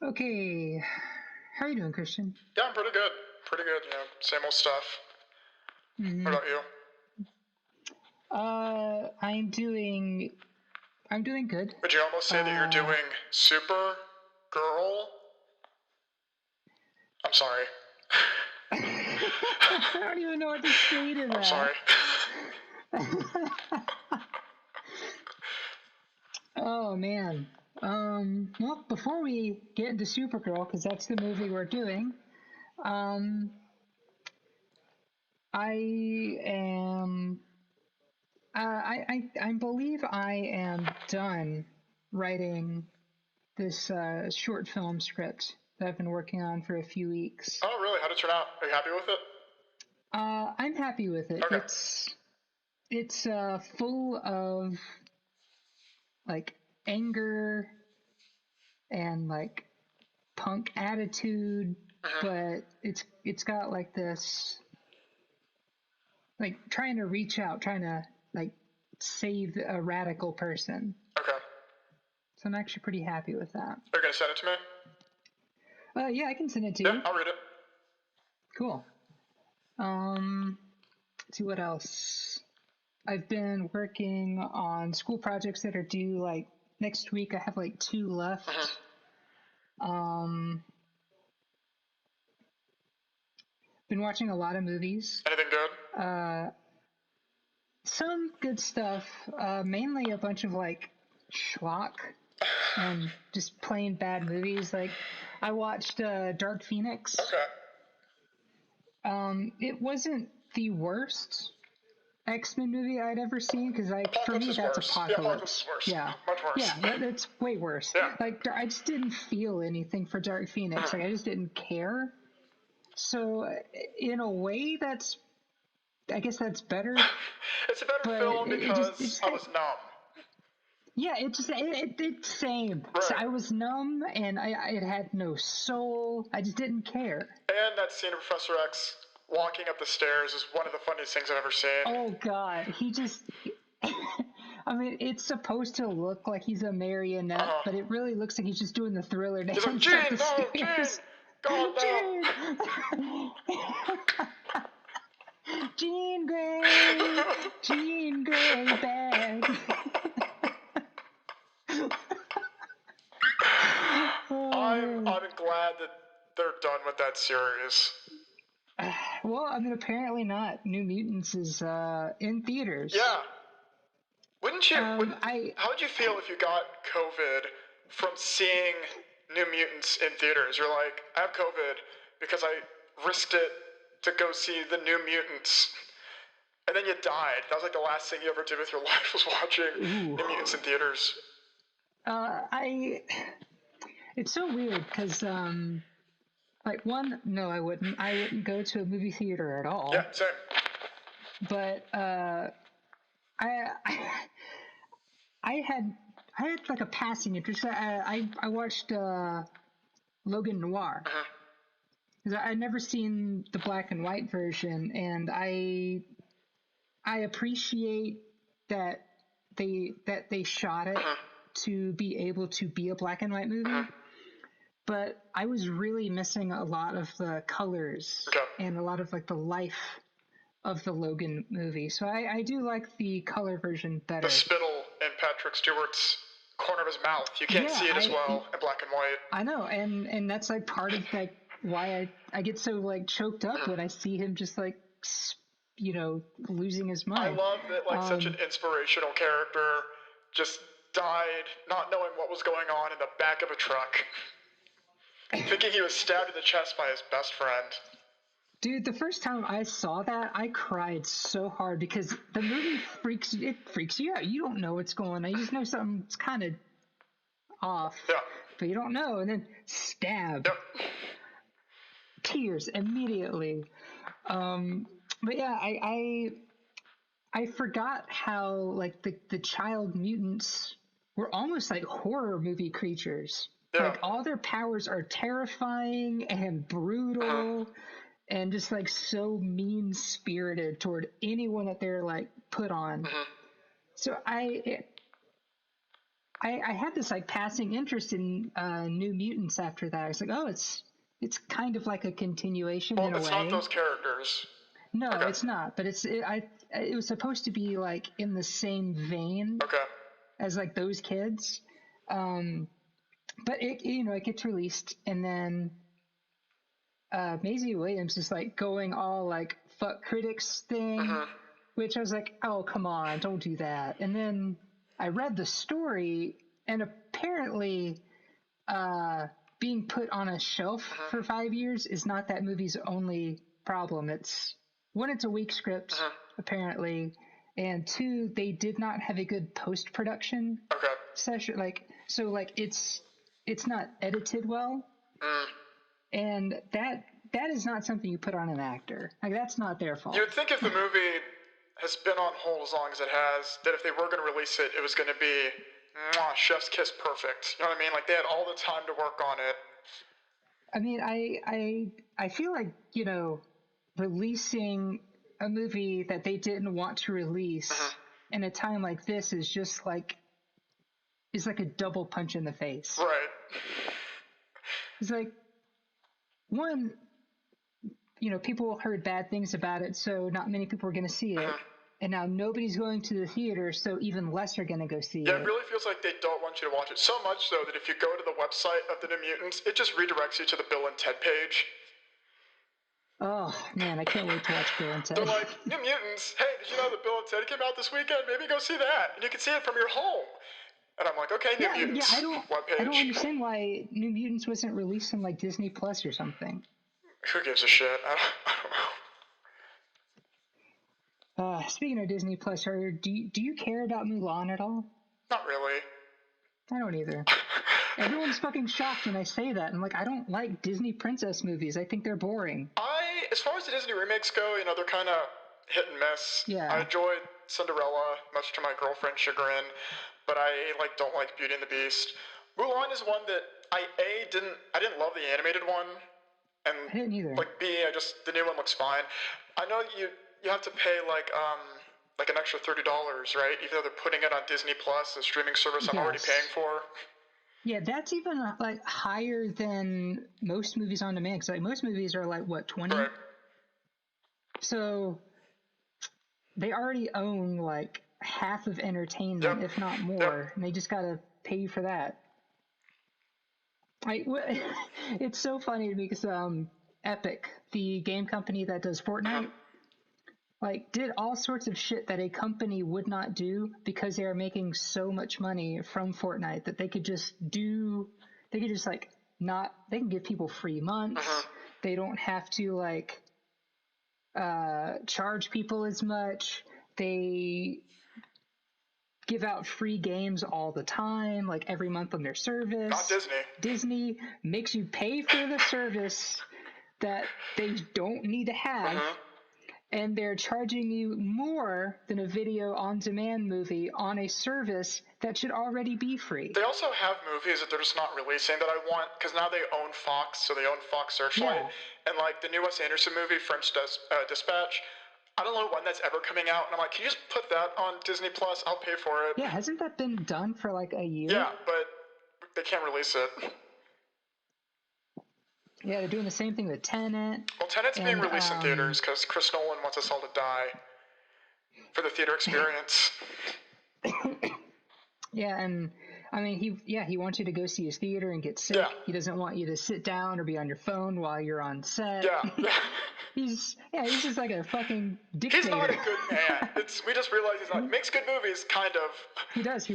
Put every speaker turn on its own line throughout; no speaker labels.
Okay, how are you doing, Christian?
Yeah, I'm pretty good. Pretty good, same old stuff. What
hmm
about you?
Uh, I'm doing, I'm doing good.
Would you almost say that you're
Uh,
doing Supergirl? I'm sorry.
I don't even know what to say to
I'm sorry.
that. Oh man. Well, before we get into Supergirl, because that's the movie we're doing, um, I am, I believe I am done writing this short film script that I've been working on for a few weeks.
Oh, really? How'd it turn out? Are you happy with it?
I'm happy with it.
Okay.
It's full of like anger and like punk attitude,
hmm
but it's got like this like trying to reach out, trying to like save a radical person.
Okay.
So I'm actually pretty happy with that.
Are you gonna send it to me?
Yeah, I can send it to
Yeah,
you.
I'll read it.
Cool. Let's see what else. I've been working on school projects that are due like next week. I have like two
hmm
left. Um, been watching a lot of movies.
Anything good?
Uh, some good stuff. Mainly a bunch of like schlock and just plain bad movies. Like I watched Dark Phoenix.
Okay.
It wasn't the worst X-Men movie I'd ever seen because for
Apocalypse
me
is
that's
worse. Yeah, Apocalypse is
Apocalypse.
worse.
Yeah,
Much worse.
yeah, that's way worse.
Yeah.
Like I just didn't feel anything for Dark Phoenix. Like
Mhm.
I just didn't care. So in a way, I guess that's better.
It's a better
But
film
it
because
just
I
had,
was numb.
yeah, it same. So
Right.
I was numb and it had no soul. I just didn't care.
And that scene of Professor X walking up the stairs is one of the funniest things I've ever seen.
Oh God, he just. I mean, it's supposed to look like he's a marionette,
Uh-huh.
but it really looks like he's just doing the Thriller
He's like,
dance up
Gene,
the
no, Gene!
stairs.
God,
Gene,
no!
Jean Grey, Jean Grey bag. Oh man.
I'm glad that they're done with that series.
Well, I mean, apparently not. New Mutants is in theaters.
Yeah. Wouldn't you,
Um,
wouldn't,
I
how would you feel if you got COVID from seeing New Mutants in theaters? You're like, I have COVID because I risked it to go see the New Mutants. And then you died. That was like the last thing you ever did with your life was watching
ooh.
New Mutants in theaters.
I it's so weird because like one, no, I wouldn't. I wouldn't go to a movie theater at
Yeah,
all.
same.
But I I had I had like a passing interest. I watched Logan Noir
Mhm.
because I'd never seen the black and white version, and I appreciate that they shot it
Mhm.
to be able to be a black and white
Mhm.
movie. But I was really missing a lot of the colors
Okay.
and a lot of like the life of the Logan movie. So I do like the color version
The
better.
spittle in Patrick Stewart's corner of his mouth. You can't
Yeah,
see it as well in black and white.
I know, and that's like part of like why I get so like choked up
Mhm.
when I see him just like losing his
I
mind.
love that like such an
Um,
inspirational character just died not knowing what was going on in the back of a truck, thinking he was stabbed in the chest by his best friend.
Dude, the first time I saw that, I cried so hard because the movie freaks you out. You don't know what's going on. You just know something's kind of off,
Yeah.
but you don't know. And then stab,
Yep.
tears immediately. Um, but yeah, I forgot how like the child mutants were almost like horror movie creatures.
Yeah.
Like all their powers are terrifying and
Mhm.
brutal and just like so mean spirited toward anyone that they're like put on.
Mhm.
So I had this like passing interest in New Mutants after that. I was like, oh, it's kind of like a continuation in a
it's
way.
not those characters.
No,
Okay.
it's not. But it was supposed to be like in the same vein
Okay.
as like those kids. But it gets released, and then Maisie Williams is like going all like fuck critics thing, which I was like, oh come on, don't do that. And then I read the story, and apparently being put on a shelf for 5 years is not that movie's only problem. It's a weak script apparently, and two, they did not have a good post-production session. Like it's not edited well, and that is not something you put on an actor. Like that's not their fault.
You would think if the movie has been on hold as long as it has, that if they were going to release it, it was going to be chef's kiss perfect. You know what I mean? Like they had all the time to work on it.
I mean, I feel like, releasing a movie that they didn't want to release in a time like this is just like a double punch in the face.
Right.
It's like, one, people heard bad things about it, so not many people are going to see it. And now nobody's going to the theater, so even less are going to go see it.
Yeah, it really feels like they don't want you to watch it. So much so that if you go to the website of the New Mutants, it just redirects you to the Bill and Ted page.
Oh, man, I can't wait to watch Bill and Ted.
They're like, New Mutants, hey, did you know that Bill and Ted came out this weekend? Maybe go see that. And you can see it from your home. And I'm like, okay, New Mutants.
I don't understand why New Mutants wasn't released on like Disney Plus or something.
Who gives a shit? I don't know.
Speaking of Disney Plus, do you care about Mulan at all?
Not really.
I don't either. Everyone's fucking shocked when I say that. I'm like, I don't like Disney princess movies. I think they're boring.
As far as the Disney remakes go, they're kind of hit and miss.
Yeah.
I enjoyed Cinderella, much to my girlfriend's chagrin, but I don't like Beauty and the Beast. Mulan is one that I didn't love the animated one, and
I didn't either.
Like B, the new one looks fine. I know you have to pay like an extra $30, right? Even though they're putting it on Disney Plus, a streaming service I'm already paying for.
Yeah, that's even like higher than most movies on demand. Because like most movies are like what, 20?
Right.
So they already own like half of entertainment, if not more, and they just gotta pay you for that. It's so funny to me because Epic, the game company that does Fortnite, like did all sorts of shit that a company would not do because they are making so much money from Fortnite that they can give people free months. They don't have to like charge people as much. They give out free games all the time, like every month on their service.
Not Disney.
Disney makes you pay for the service that they don't need to have, and they're charging you more than a video on demand movie on a service that should already be free.
They also have movies that they're just not releasing that I want, because now they own Fox, so they own Fox Searchlight. And like the new Wes Anderson movie, French Dispatch, I don't know when that's ever coming out, and I'm like, can you just put that on Disney Plus? I'll pay for it.
Yeah, hasn't that been done for like a year?
Yeah, but they can't release it.
Yeah, they're doing the same thing with Tenet.
Well, Tenet's being released in theaters because Chris Nolan wants us all to die for the theater experience. Yeah,
and I mean, he wants you to go see his theater and get sick. Yeah. He doesn't want you to sit down or be on your phone while you're on set.
Yeah.
He's just like a fucking dictator.
He's not a good man. We just realized he's not. He makes good movies, kind of.
He does. He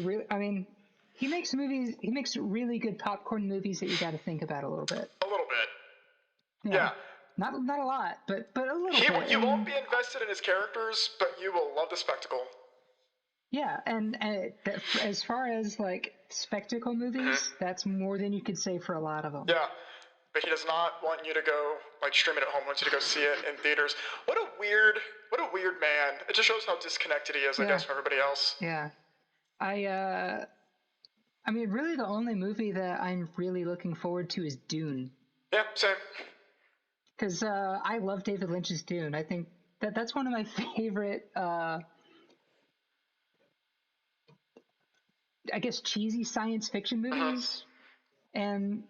makes movies. He makes really good popcorn movies that you got to think about a little bit.
A little bit. Yeah.
Not a lot, but a little bit.
You won't be invested in his characters, but you will love the spectacle.
Yeah, and as far as like spectacle movies, that's more than you could say for a lot of them.
Yeah, but he does not want you to go like stream it at home. He wants you to go see it in theaters. What a weird man. It just shows how disconnected he is, I guess, from everybody else.
Yeah, I mean, really, the only movie that I'm really looking forward to is Dune.
Yeah, same.
Because I love David Lynch's Dune. I think that's one of my favorite. I guess, cheesy science fiction movies. And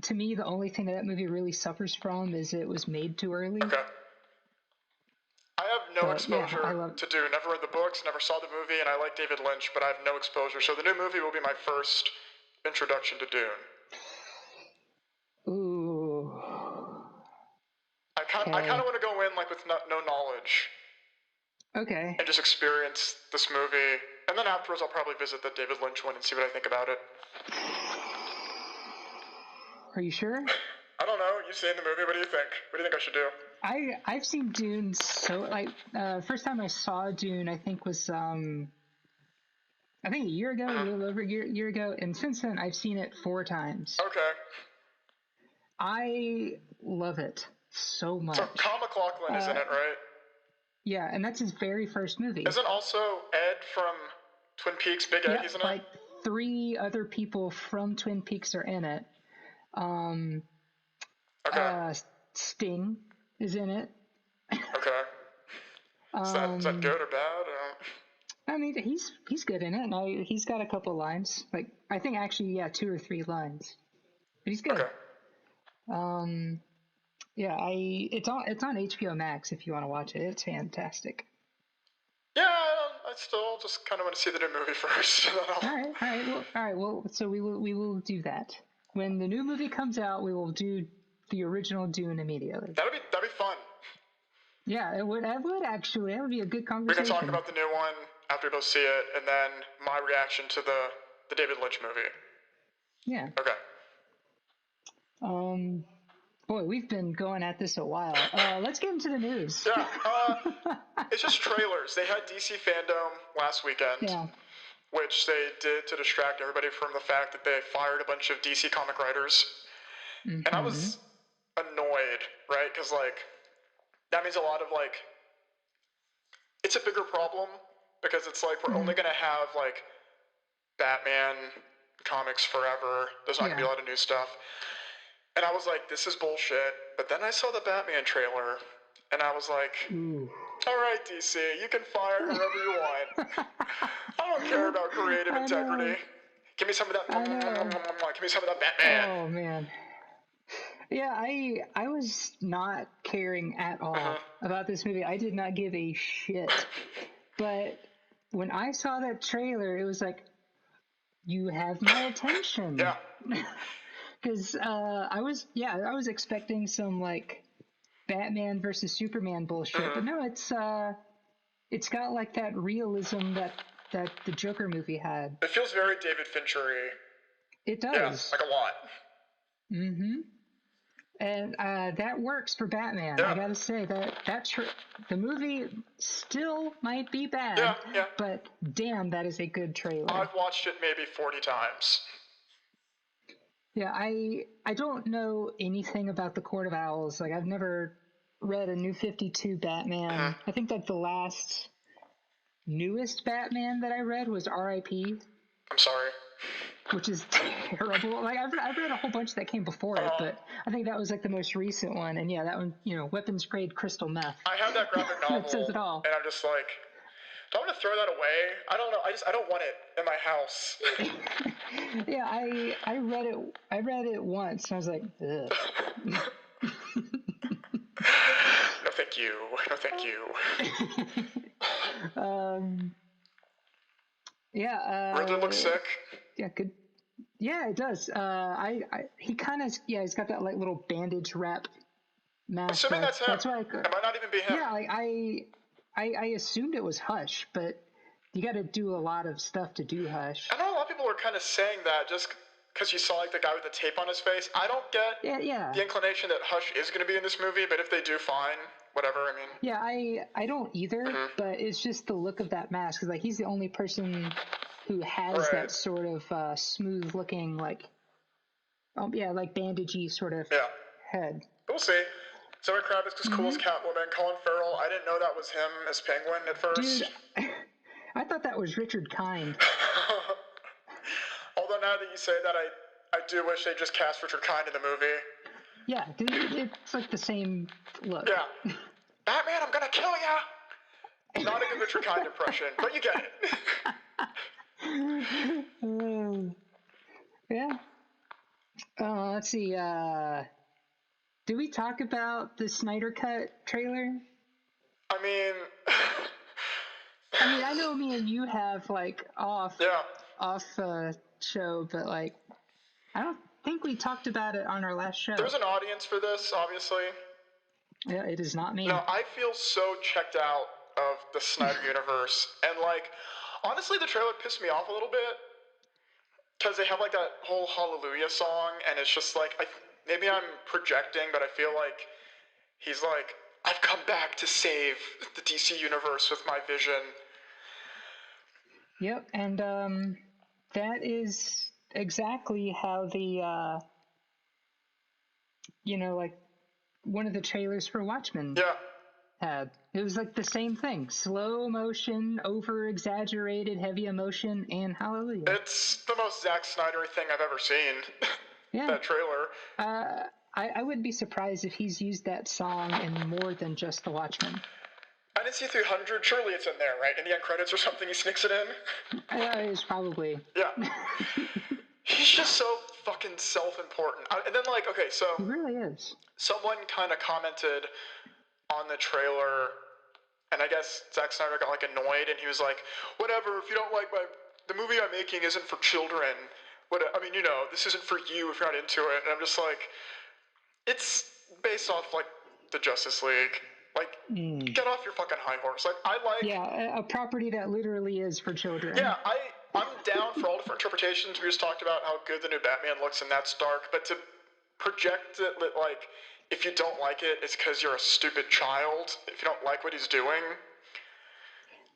to me, the only thing that movie really suffers from is it was made too early.
Okay. I have no exposure
yeah,
to Dune. Never read the books, never saw the movie, and I like David Lynch, but I have no exposure. So the new movie will be my first introduction to Dune.
Ooh.
I kind of want to go in like with no knowledge.
Okay.
And just experience this movie. And then afterwards I'll probably visit the David Lynch one and see what I think about it.
Are you sure?
I don't know. You've seen the movie. What do you think? What do you think I should do?
I've seen Dune first time I saw Dune I think was a year ago, a little over a year ago, and since then I've seen it 4 times.
Okay.
I love it so much.
So Kyle MacLachlan is in it, right?
Yeah, and that's his very first movie.
Isn't also Ed from Twin Peaks, Big Ed, he's in it?
Like 3 other people from Twin Peaks are in it. Sting is in it.
Okay. Is that good or bad?
I mean, he's good in it, and he's got a couple lines. Like, I think actually, 2 or 3 lines. But he's good.
Okay.
It's on HBO Max if you want to watch it. It's fantastic.
Yeah, I still just kind of want to see the new movie first.
All right. Well, so we will do that. When the new movie comes out, we will do the original Dune immediately.
That'd be fun.
Yeah, it would actually. That would be a good conversation.
We can talk about the new one after we both see it, and then my reaction to the David Lynch movie.
Yeah.
Okay.
Boy, we've been going at this a while. Let's get into the news.
Yeah. It's just trailers. They had DC Fandom last weekend.
Yeah.
Which they did to distract everybody from the fact that they fired a bunch of DC comic writers. Mm-hmm. And I was annoyed, right? Because, like, that means a lot of, like, it's a bigger problem because it's like we're only going to have, like, Batman comics forever. There's not going to be a lot of new stuff. And I was like, this is bullshit. But then I saw the Batman trailer, and I was like, all right, DC, you can fire whoever you want. I don't care about creative integrity. Give me some of that. Give me some of that Batman.
Oh, man. Yeah, I was not caring at all about this movie. I did not give a shit. But when I saw that trailer, it was like, you have my attention.
Yeah.
Because I was expecting some, like, Batman versus Superman bullshit, but no, it's got like that realism that the Joker movie had.
It feels very David Fincher-y.
It does.
Yeah, like a lot.
Mm-hmm. And that works for Batman.
Yeah.
I gotta say the movie still might be bad.
Yeah.
But damn, that is a good trailer.
I've watched it maybe 40 times.
Yeah, I don't know anything about the Court of Owls. Like, I've never read a New 52 Batman. I think that the newest Batman that I read was R.I.P.
I'm sorry.
Which is terrible. Like, I've read a whole bunch that came before it, but I think that was like the most recent one. And yeah, that one, weapons grade crystal meth.
I have that graphic novel.
It says it all.
And I'm just like, do I want to throw that away? I don't know. I don't want it in my house.
Yeah, I read it once, and I was like, ugh.
No, thank you. No, thank you.
Yeah.
Riddler looks sick.
Yeah, good. Yeah, it does. He kind of, he's got that like little bandage wrap mask.
Assuming that's him.
That's why.
It might not even be him.
Yeah, like I assumed it was Hush, but you got to do a lot of stuff to do Hush.
I know a lot of people are kind of saying that just because you saw like the guy with the tape on his face. I don't get the inclination that Hush is going to be in this movie, but if they do, fine. Whatever, I mean.
Yeah, I don't either, but it's just the look of that mask. 'Cause, like, he's the only person who has that sort of smooth looking, like, like bandagey sort of head.
We'll see. Zoe Kravitz is cool as Catwoman. Colin Farrell, I didn't know that was him as Penguin at first.
Dude, I thought that was Richard Kind.
Although now that you say that, I do wish they just cast Richard Kind in the movie.
Yeah, it's like the same look.
Yeah. Batman, I'm gonna kill ya! Not a good Richard Kind impression, but you get it.
Yeah. Let's see. Did we talk about the Snyder Cut trailer?
I mean,
I know me and you have like off show, but like I don't think we talked about it on our last show.
There's an audience for this, obviously.
Yeah, it is not me.
No, I feel so checked out of the Snyder universe, and like, honestly, the trailer pissed me off a little bit because they have like that whole Hallelujah song, and it's just like, maybe I'm projecting, but I feel like he's like, I've come back to save the DC universe with my vision.
Yep, and that is exactly how the like one of the trailers for Watchmen had. It was like the same thing. Slow motion, over exaggerated, heavy emotion, and hallelujah.
It's the most Zack Snyder thing I've ever seen. Yeah. That trailer.
I wouldn't be surprised if he's used that song in more than just The Watchmen.
I didn't see 300. Surely it's in there, right? In the end credits or something, he sneaks it in.
It's probably.
Yeah. He's just so fucking self-important. And then, like, okay, so
he really is.
Someone kind of commented on the trailer, and I guess Zack Snyder got like annoyed, and he was like, "Whatever. If you don't like the movie I'm making isn't for children. This isn't for you if you're not into it." And I'm just like, it's based off like the Justice League. Like, get off your fucking high horse. Like,
a property that literally is for children.
Yeah, I'm down for all different interpretations. We just talked about how good the new Batman looks, and that's dark. But to project it like, if you don't like it, it's because you're a stupid child. If you don't like what he's doing.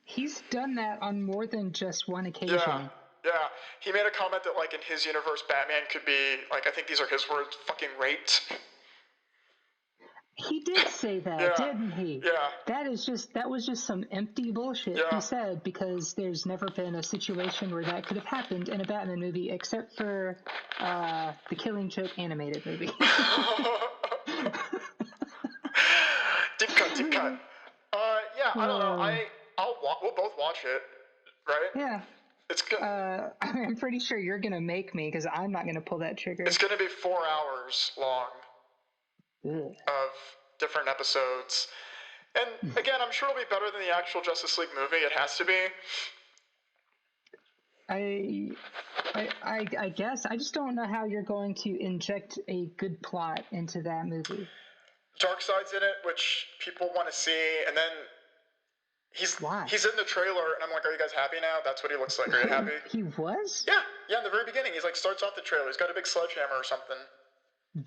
He's done that on more than just one occasion.
Yeah. He made a comment that, like, in his universe, Batman could be, like, I think these are his words, fucking raped.
He did say that, didn't he?
Yeah.
That was just some empty bullshit he said, because there's never been a situation where that could have happened in a Batman movie, except for the Killing Joke animated movie.
Deep cut. I don't know. We'll both watch it, right?
Yeah.
It's good.
I'm pretty sure you're gonna make me, because I'm not gonna pull that trigger.
It's gonna be 4 hours long.
Ugh.
Of different episodes. And again, I'm sure it'll be better than the actual Justice League movie. It has to be.
I guess. I just don't know how you're going to inject a good plot into that movie.
Darkseid's in it, which people want to see, and then he's in the trailer, and I'm like, are you guys happy now? That's what he looks like. Are you happy?
He was?
Yeah, in the very beginning. He's like, starts off the trailer. He's got a big sledgehammer or something.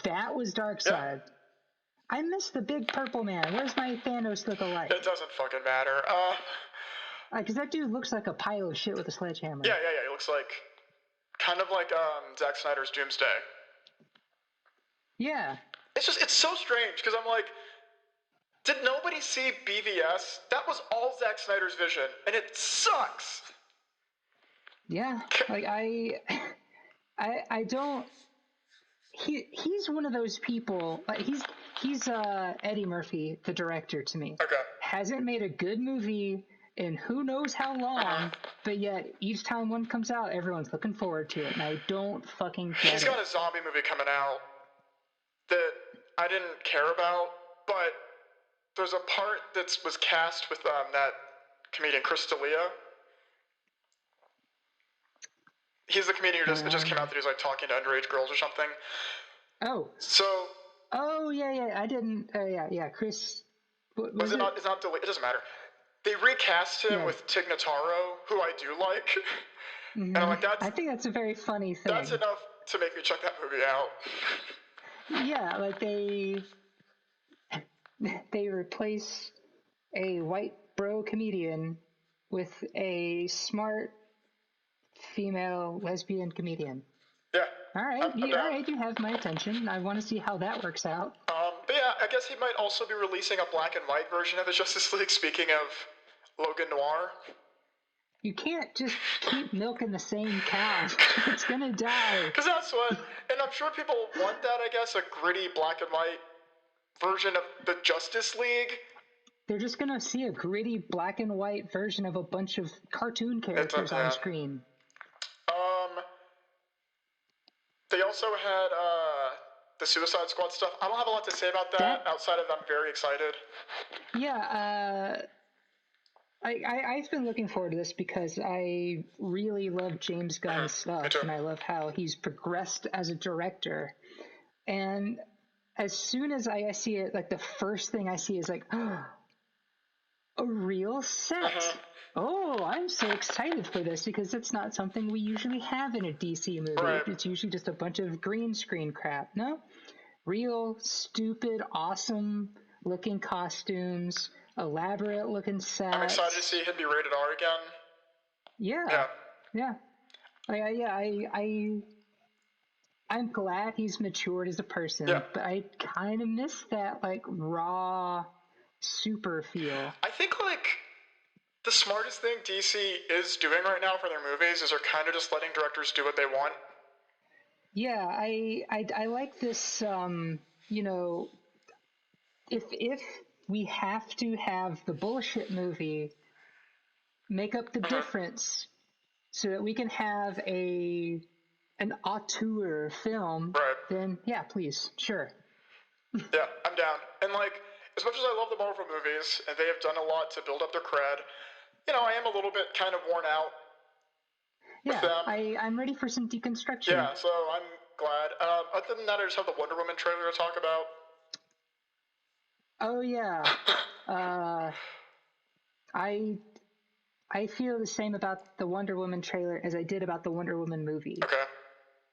That was Darkseid. Yeah. I missed the big purple man. Where's my Thanos look-alike?
It doesn't fucking matter.
Because that dude looks like a pile of shit with a sledgehammer.
Yeah. He looks like, kind of like Zack Snyder's Doomsday.
Yeah.
It's so strange, because I'm like, did nobody see BVS? That was all Zack Snyder's vision, and it sucks.
Yeah, like I don't. He's one of those people. Like he's Eddie Murphy, the director, to me.
Okay.
Hasn't made a good movie in who knows how long, but yet each time one comes out, everyone's looking forward to it, and I don't fucking get it.
He's got a zombie movie coming out that I didn't care about, but there's a part that was cast with that comedian Chris D'Elia. He's the comedian who just came out that he's like talking to underage girls or something.
Oh.
So.
Oh yeah. I didn't. Chris.
Was it not? It's not D'Elia. It doesn't matter. They recast him with Tig Notaro, who I do like.
Mm-hmm. And I'm like, I think that's a very funny thing.
That's enough to make me check that movie out.
Yeah, like they replace a white bro comedian with a smart female lesbian comedian.
Yeah.
All right, you have my attention. I want to see how that works out.
But yeah, I guess he might also be releasing a black and white version of the Justice League, speaking of Logan Noir.
You can't just keep milking the same cow. It's gonna die.
Because that's what, and I'm sure people want that, I guess, a gritty black and white version of the Justice League.
They're just gonna see a gritty black and white version of a bunch of cartoon characters on screen.
They also had the Suicide Squad stuff. I don't have a lot to say about that outside of I'm very excited.
Yeah, I've been looking forward to this because I really love James Gunn's stuff, and I love how he's progressed as a director. And as soon as I see it, like the first thing I see is like, oh, a real set. Oh, I'm so excited for this because it's not something we usually have in a DC movie.
Right.
It's usually just a bunch of green screen crap. No, real, stupid, awesome looking costumes, elaborate looking sets.
I'm excited to see him be rated R again.
Yeah. I'm glad he's matured as a person, but I kind of miss that like raw super feel.
I think like the smartest thing DC is doing right now for their movies is they're kind of just letting directors do what they want.
Yeah, I like this. You know, if we have to have the bullshit movie make up the difference, so that we can have an auteur film, then yeah, please, sure.
Yeah, I'm down. And like, as much as I love the Marvel movies, and they have done a lot to build up their cred, you know, I am a little bit kind of worn out with them.
I'm ready for some deconstruction.
Yeah, so I'm glad. Other than that, I just have the Wonder Woman trailer to talk about.
Oh yeah. I feel the same about the Wonder Woman trailer as I did about the Wonder Woman movie.
Okay.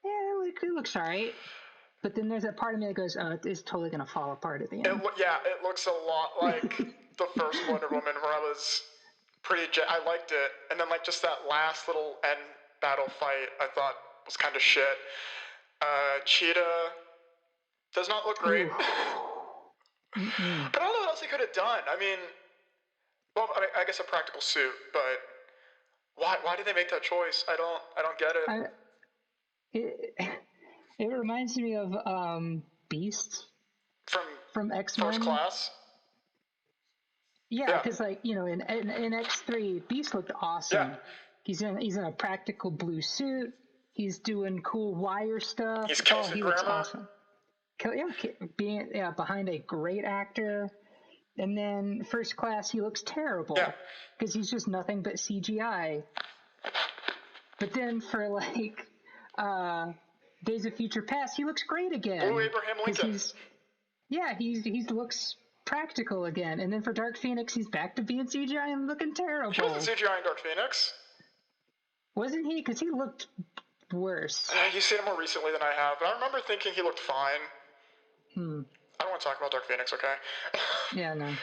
Yeah, it looks alright. But then there's that part of me that goes, oh, it's totally going to fall apart at the end.
It looks a lot like the first Wonder Woman where I was I liked it. And then like just that last little end battle fight I thought was kind of shit. Cheetah does not look great. But I don't know what else they could have done. I mean, well, I guess a practical suit, but why did they make that choice? I don't get it.
It reminds me of Beast from X-Men.
First Class.
Yeah, because like, you know, in X3, Beast looked awesome. Yeah. He's in a practical blue suit. He's doing cool wire stuff. He looks awesome. Being behind a great actor. And then First Class, he looks terrible because he's just nothing but CGI. But then for like Days of Future Past, he looks great again.
Oh, Abraham Lincoln.
He looks practical again. And then for Dark Phoenix, he's back to being CGI and looking terrible.
He wasn't CGI in Dark Phoenix.
Wasn't he? Because he looked worse.
You've seen him more recently than I have, but I remember thinking he looked fine. I don't want to talk about Dark Phoenix, okay?
Yeah, no.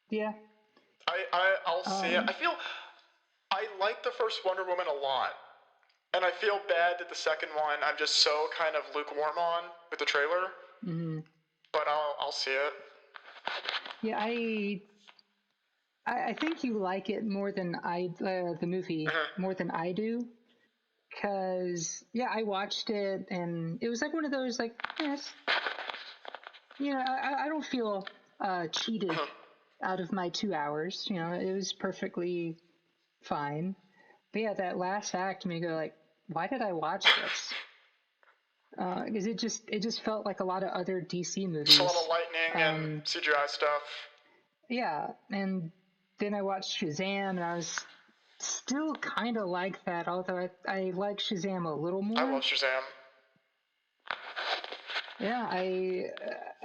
Yeah.
I'll see it. I like the first Wonder Woman a lot. And I feel bad that the second one I'm just so kind of lukewarm on with the trailer. Mm-hmm. But I'll see it.
Yeah, I think you like it more than the movie more than I do. Because, I watched it, and it was like one of those, like, yes, you know, I don't feel cheated out of my 2 hours. You know, it was perfectly fine. But yeah, that last act made me go, like, why did I watch this? Because it just felt like a lot of other DC movies.
Just a lot of lightning and CGI stuff.
Yeah, and then I watched Shazam, and I was still kind of like that, although I like Shazam a little more.
I love Shazam.
Yeah,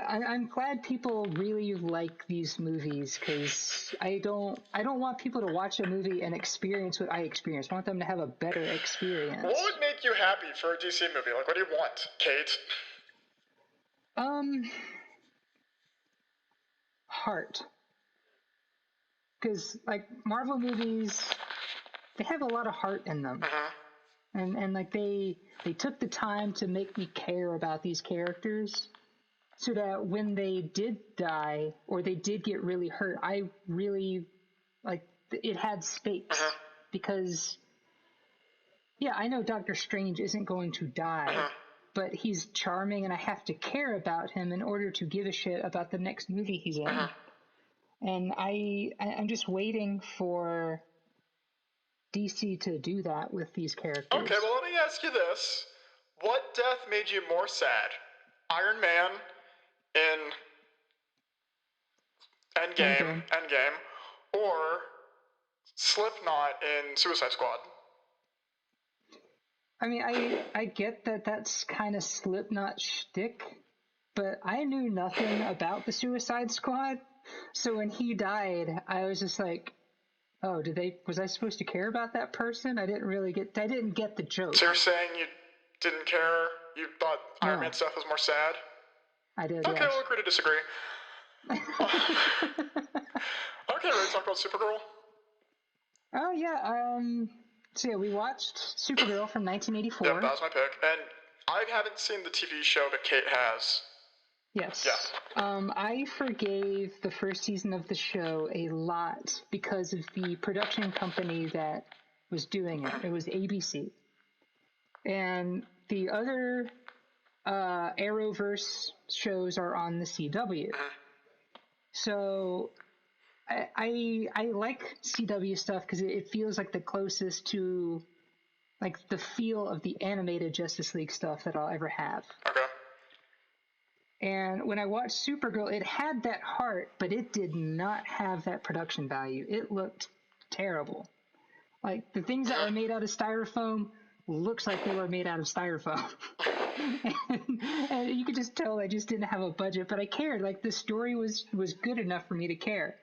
I'm glad people really like these movies, because I don't want people to watch a movie and experience what I experienced. I want them to have a better experience.
What would make you happy for a DC movie? Like, what do you want, Kate?
Heart. Because, like, Marvel movies, they have a lot of heart in them. And like, they took the time to make me care about these characters so that when they did die or they did get really hurt, I really, like, it had stakes. Because, I know Doctor Strange isn't going to die, but he's charming and I have to care about him in order to give a shit about the next movie he's in. And I'm just waiting for DC to do that with these characters.
Okay, well, let me ask you this. What death made you more sad? Iron Man in Endgame, or Slipknot in Suicide Squad?
I mean, I get that that's kind of Slipknot shtick, but I knew nothing about the Suicide Squad, so when he died, I was just like, oh, was I supposed to care about that person? I didn't get the joke.
So you're saying you didn't care? You thought Iron Man stuff was more sad?
I did,
okay,
yes.
we'll agree to disagree. Okay, ready to talk about Supergirl?
Oh, yeah, so yeah, we watched Supergirl from 1984.
Yep, that was my pick. And I haven't seen the TV show, but Kate has.
Yes.
Yeah.
I forgave the first season of the show a lot because of the production company that was doing it. It was ABC. And the other Arrowverse shows are on the CW. So I like CW stuff because it feels like the closest to like the feel of the animated Justice League stuff that I'll ever have.
Okay.
And when I watched Supergirl, it had that heart, but it did not have that production value. It looked terrible. Like, the things that were made out of styrofoam looks like they were made out of styrofoam. and you could just tell I just didn't have a budget, but I cared. Like, the story was good enough for me to care.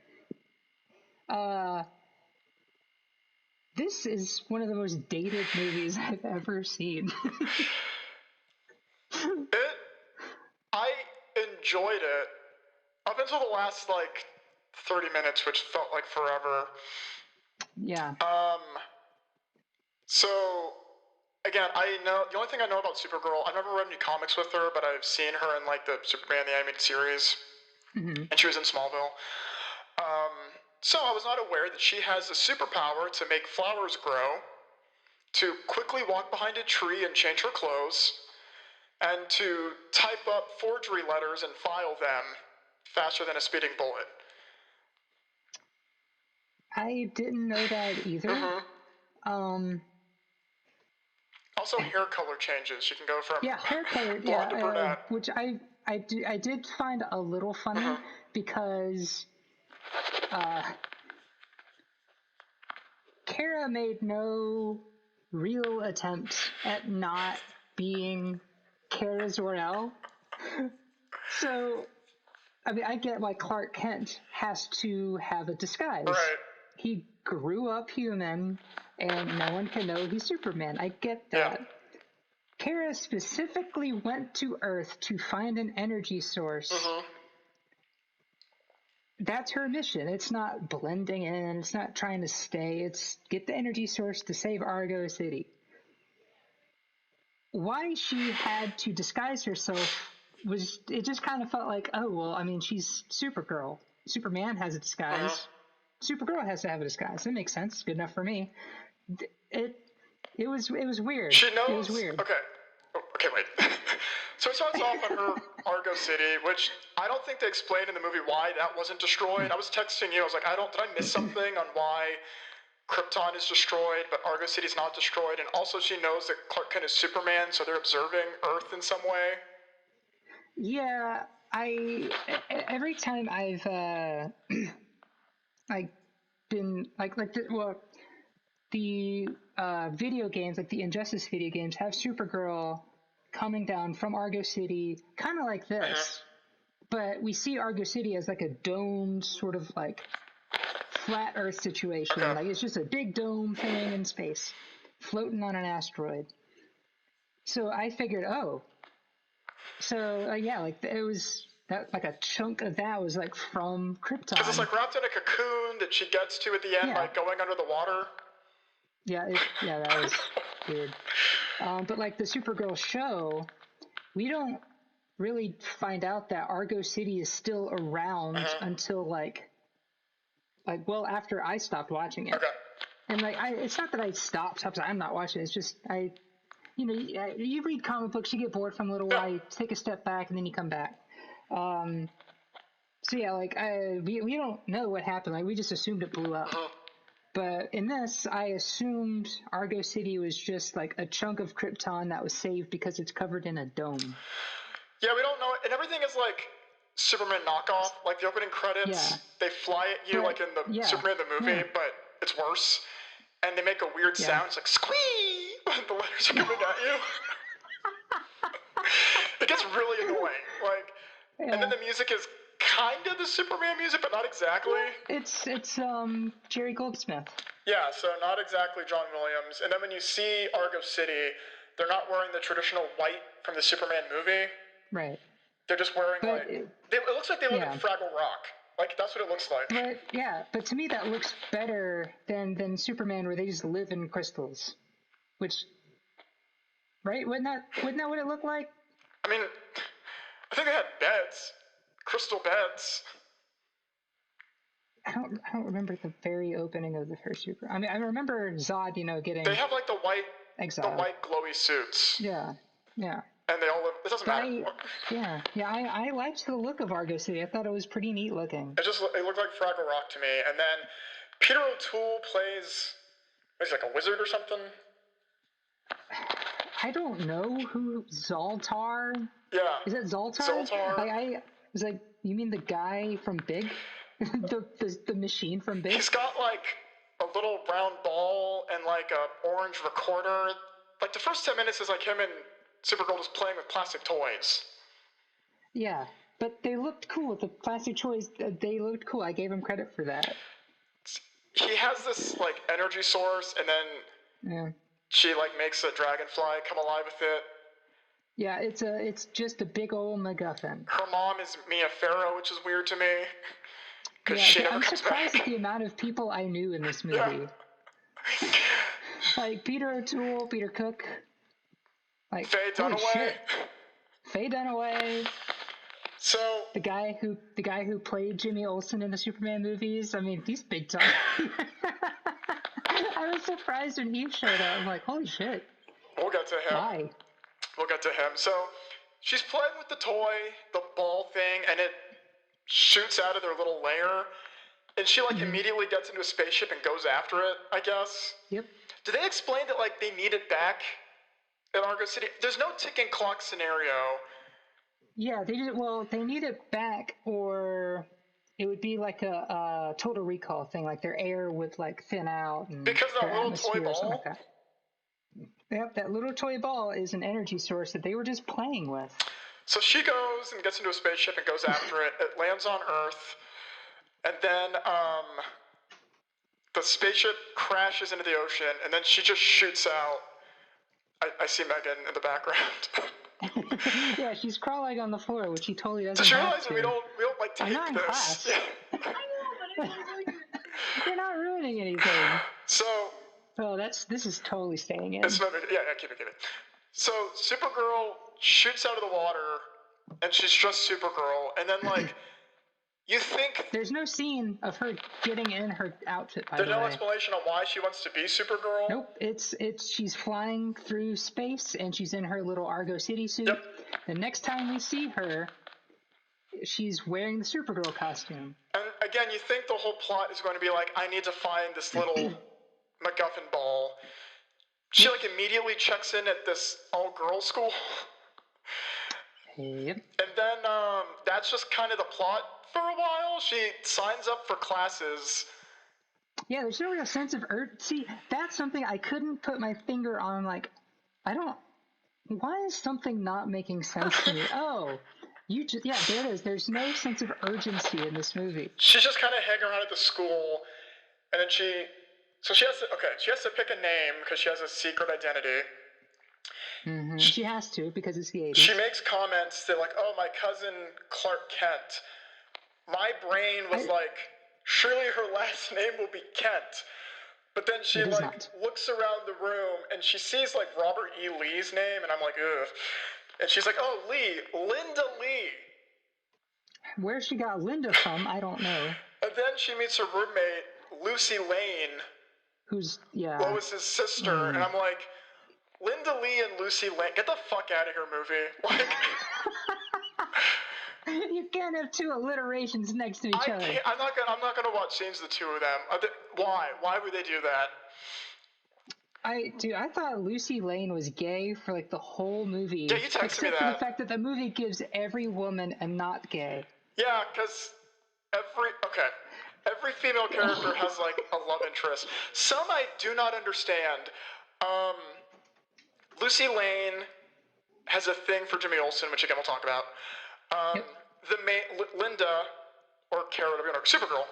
This is one of the most dated movies I've ever seen.
I enjoyed it up until the last, 30 minutes, which felt like forever.
Yeah.
So, again, the only thing I know about Supergirl, I've never read any comics with her, but I've seen her in, the Superman the Animated Series.
Mm-hmm.
And she was in Smallville. So I was not aware that she has a superpower to make flowers grow, to quickly walk behind a tree and change her clothes, and to type up forgery letters and file them faster than a speeding bullet.
I didn't know that either.
Mm-hmm. Also, hair color changes. She can go from
hair color,
blonde to brunette.
Which I did find a little funny because Kara made no real attempt at not being Kara Zor-El. So, I mean, I get why Clark Kent has to have a disguise.
Right.
He grew up human, and no one can know he's Superman. I get that.
Yeah.
Kara specifically went to Earth to find an energy source.
Mm-hmm.
That's her mission. It's not blending in. It's not trying to stay. It's get the energy source to save Argo City. Why she had to disguise herself it just kind of felt like, oh, well, I mean, she's Supergirl. Superman has a disguise. Supergirl has to have a disguise. That makes sense. Good enough for me. It was weird.
She knows.
It was weird.
Okay. Okay, wait. So it starts off on her Argo City, which I don't think they explained in the movie why that wasn't destroyed. I was texting you. I was like, did I miss something on why Krypton is destroyed, but Argo City's not destroyed? And also she knows that Clark Kent is Superman, so they're observing Earth in some way.
Yeah, every time I've been the video games, like the Injustice video games, have Supergirl coming down from Argo City, kind of like this, but we see Argo City as like a domed sort of like flat Earth situation. Like it's just a big dome thing in space, floating on an asteroid. So I figured, it was that like a chunk of that was like from Krypton.
Because it's like wrapped in a cocoon that she gets to at the end by going under the water.
Yeah, that was weird. But like the Supergirl show, we don't really find out that Argo City is still around until after I stopped watching it.
Okay.
And it's not that I stopped. I'm not watching it. It's just you read comic books, you get bored for a little while, you take a step back, and then you come back. We don't know what happened. Like we just assumed it blew up. But in this, I assumed Argo City was just like a chunk of Krypton that was saved because it's covered in a dome.
Yeah, we don't know. And everything is like Superman knockoff. Like the opening credits, they fly at you like in the Superman the movie, but it's worse. And they make a weird sound. It's like squee when the letters are coming at you. It gets really annoying. Like, and then the music is kind of the Superman music, but not exactly.
It's Jerry Goldsmith.
Yeah, so not exactly John Williams. And then when you see Argo City, they're not wearing the traditional white from the Superman movie.
Right.
They're just wearing it looks like they live in Fraggle Rock. Like that's what it looks like.
But to me that looks better than Superman where they just live in crystals. Which wouldn't that what it looked like?
I mean, I think they had beds. Crystal beds.
I don't remember the very opening of the first Super. I mean, I remember Zod, getting.
They have like the white
exiled.
The white glowy suits.
Yeah.
And they all live. It doesn't matter.
I liked the look of Argo City. I thought it was pretty neat looking.
It looked like Fraggle Rock to me. And then Peter O'Toole plays. He's like a wizard or something.
I don't know who Zoltar.
Yeah.
Is that Zoltar?
Zoltar.
I was like, you mean the guy from Big? the machine from Big?
He's got like a little round ball and like a orange recorder. Like the first 10 minutes is like him and Supergirl just playing with plastic toys.
Yeah, but they looked cool with the plastic toys. They looked cool. I gave him credit for that.
He has this like energy source, and then she like makes a dragonfly come alive with it.
Yeah, it's just a big old MacGuffin.
Her mom is Mia Farrow, which is weird to me because she never comes back.
I'm surprised at the amount of people I knew in this movie.
Yeah.
Like Peter O'Toole, Peter Cook, like
Faye Dunaway.
Faye Dunaway.
So
the guy who played Jimmy Olsen in the Superman movies. I mean, he's big time. I was surprised when he showed up. I'm like, holy shit.
We'll get to him.
Why?
We'll get to him. So she's playing with the toy, the ball thing, and it shoots out of their little lair. And she like immediately gets into a spaceship and goes after it, I guess.
Yep.
Do they explain that like they need it back in Argo City? There's no ticking clock scenario.
Yeah, they need it back, or it would be like a Total Recall thing, like their air would like thin out and
because that little toy ball.
Like that. Yep, that little toy ball is an energy source that they were just playing with.
So she goes and gets into a spaceship and goes after it. It lands on Earth, and then the spaceship crashes into the ocean, and then she just shoots out. I see Megan in the background.
Yeah, she's crawling on the floor, which she totally doesn't.
Does she
have
realize
to.
that we don't like take
I'm not in
this?
class.
Yeah.
I know, but I didn't know
You're not ruining anything.
So.
Oh, this is totally staying in.
Yeah, keep it. So Supergirl shoots out of the water, and she's just Supergirl, and then like, you think
there's no scene of her getting in her outfit. By
there's
the
no
way.
explanation on why she wants to be Supergirl.
Nope, it's she's flying through space, and she's in her little Argo City suit.
Yep.
The next time we see her, she's wearing the Supergirl costume.
And again, you think the whole plot is going to be like, I need to find this little MacGuffin ball. She like immediately checks in at this all-girls school.
Yep.
And then that's just kind of the plot for a while. She signs up for classes.
Yeah, there's no real sense of See, that's something I couldn't put my finger on. Like, why is something not making sense to me? Oh, there it is. There's no sense of urgency in this movie.
She's just kind of hanging around at the school, and then she has to pick a name because she has a secret identity.
Mm-hmm. She has to because it's the 80s.
She makes comments that like, oh, my cousin Clark Kent. My brain was like, surely her last name will be Kent. But then she looks around the room and she sees like Robert E. Lee's name, and I'm like, ugh. And she's like, oh, Lee, Linda Lee.
Where she got Linda from, I don't know.
And then she meets her roommate, Lucy Lane.
Who's,
Lois's sister. And I'm like, Linda Lee and Lucy Lane, get the fuck out of here, movie. Like,
you can't have two alliterations next to each other.
I'm not gonna watch scenes of the two of them. Why? Why would they do that?
I thought Lucy Lane was gay for like the whole movie.
Yeah, you texted me
except
that.
for the fact that the movie gives every woman a not gay.
Yeah, because every female character has like a love interest. Some I do not understand. Lucy Lane has a thing for Jimmy Olsen, which again we'll talk about.
Yep.
The Linda, or Kara, whatever you know, Supergirl,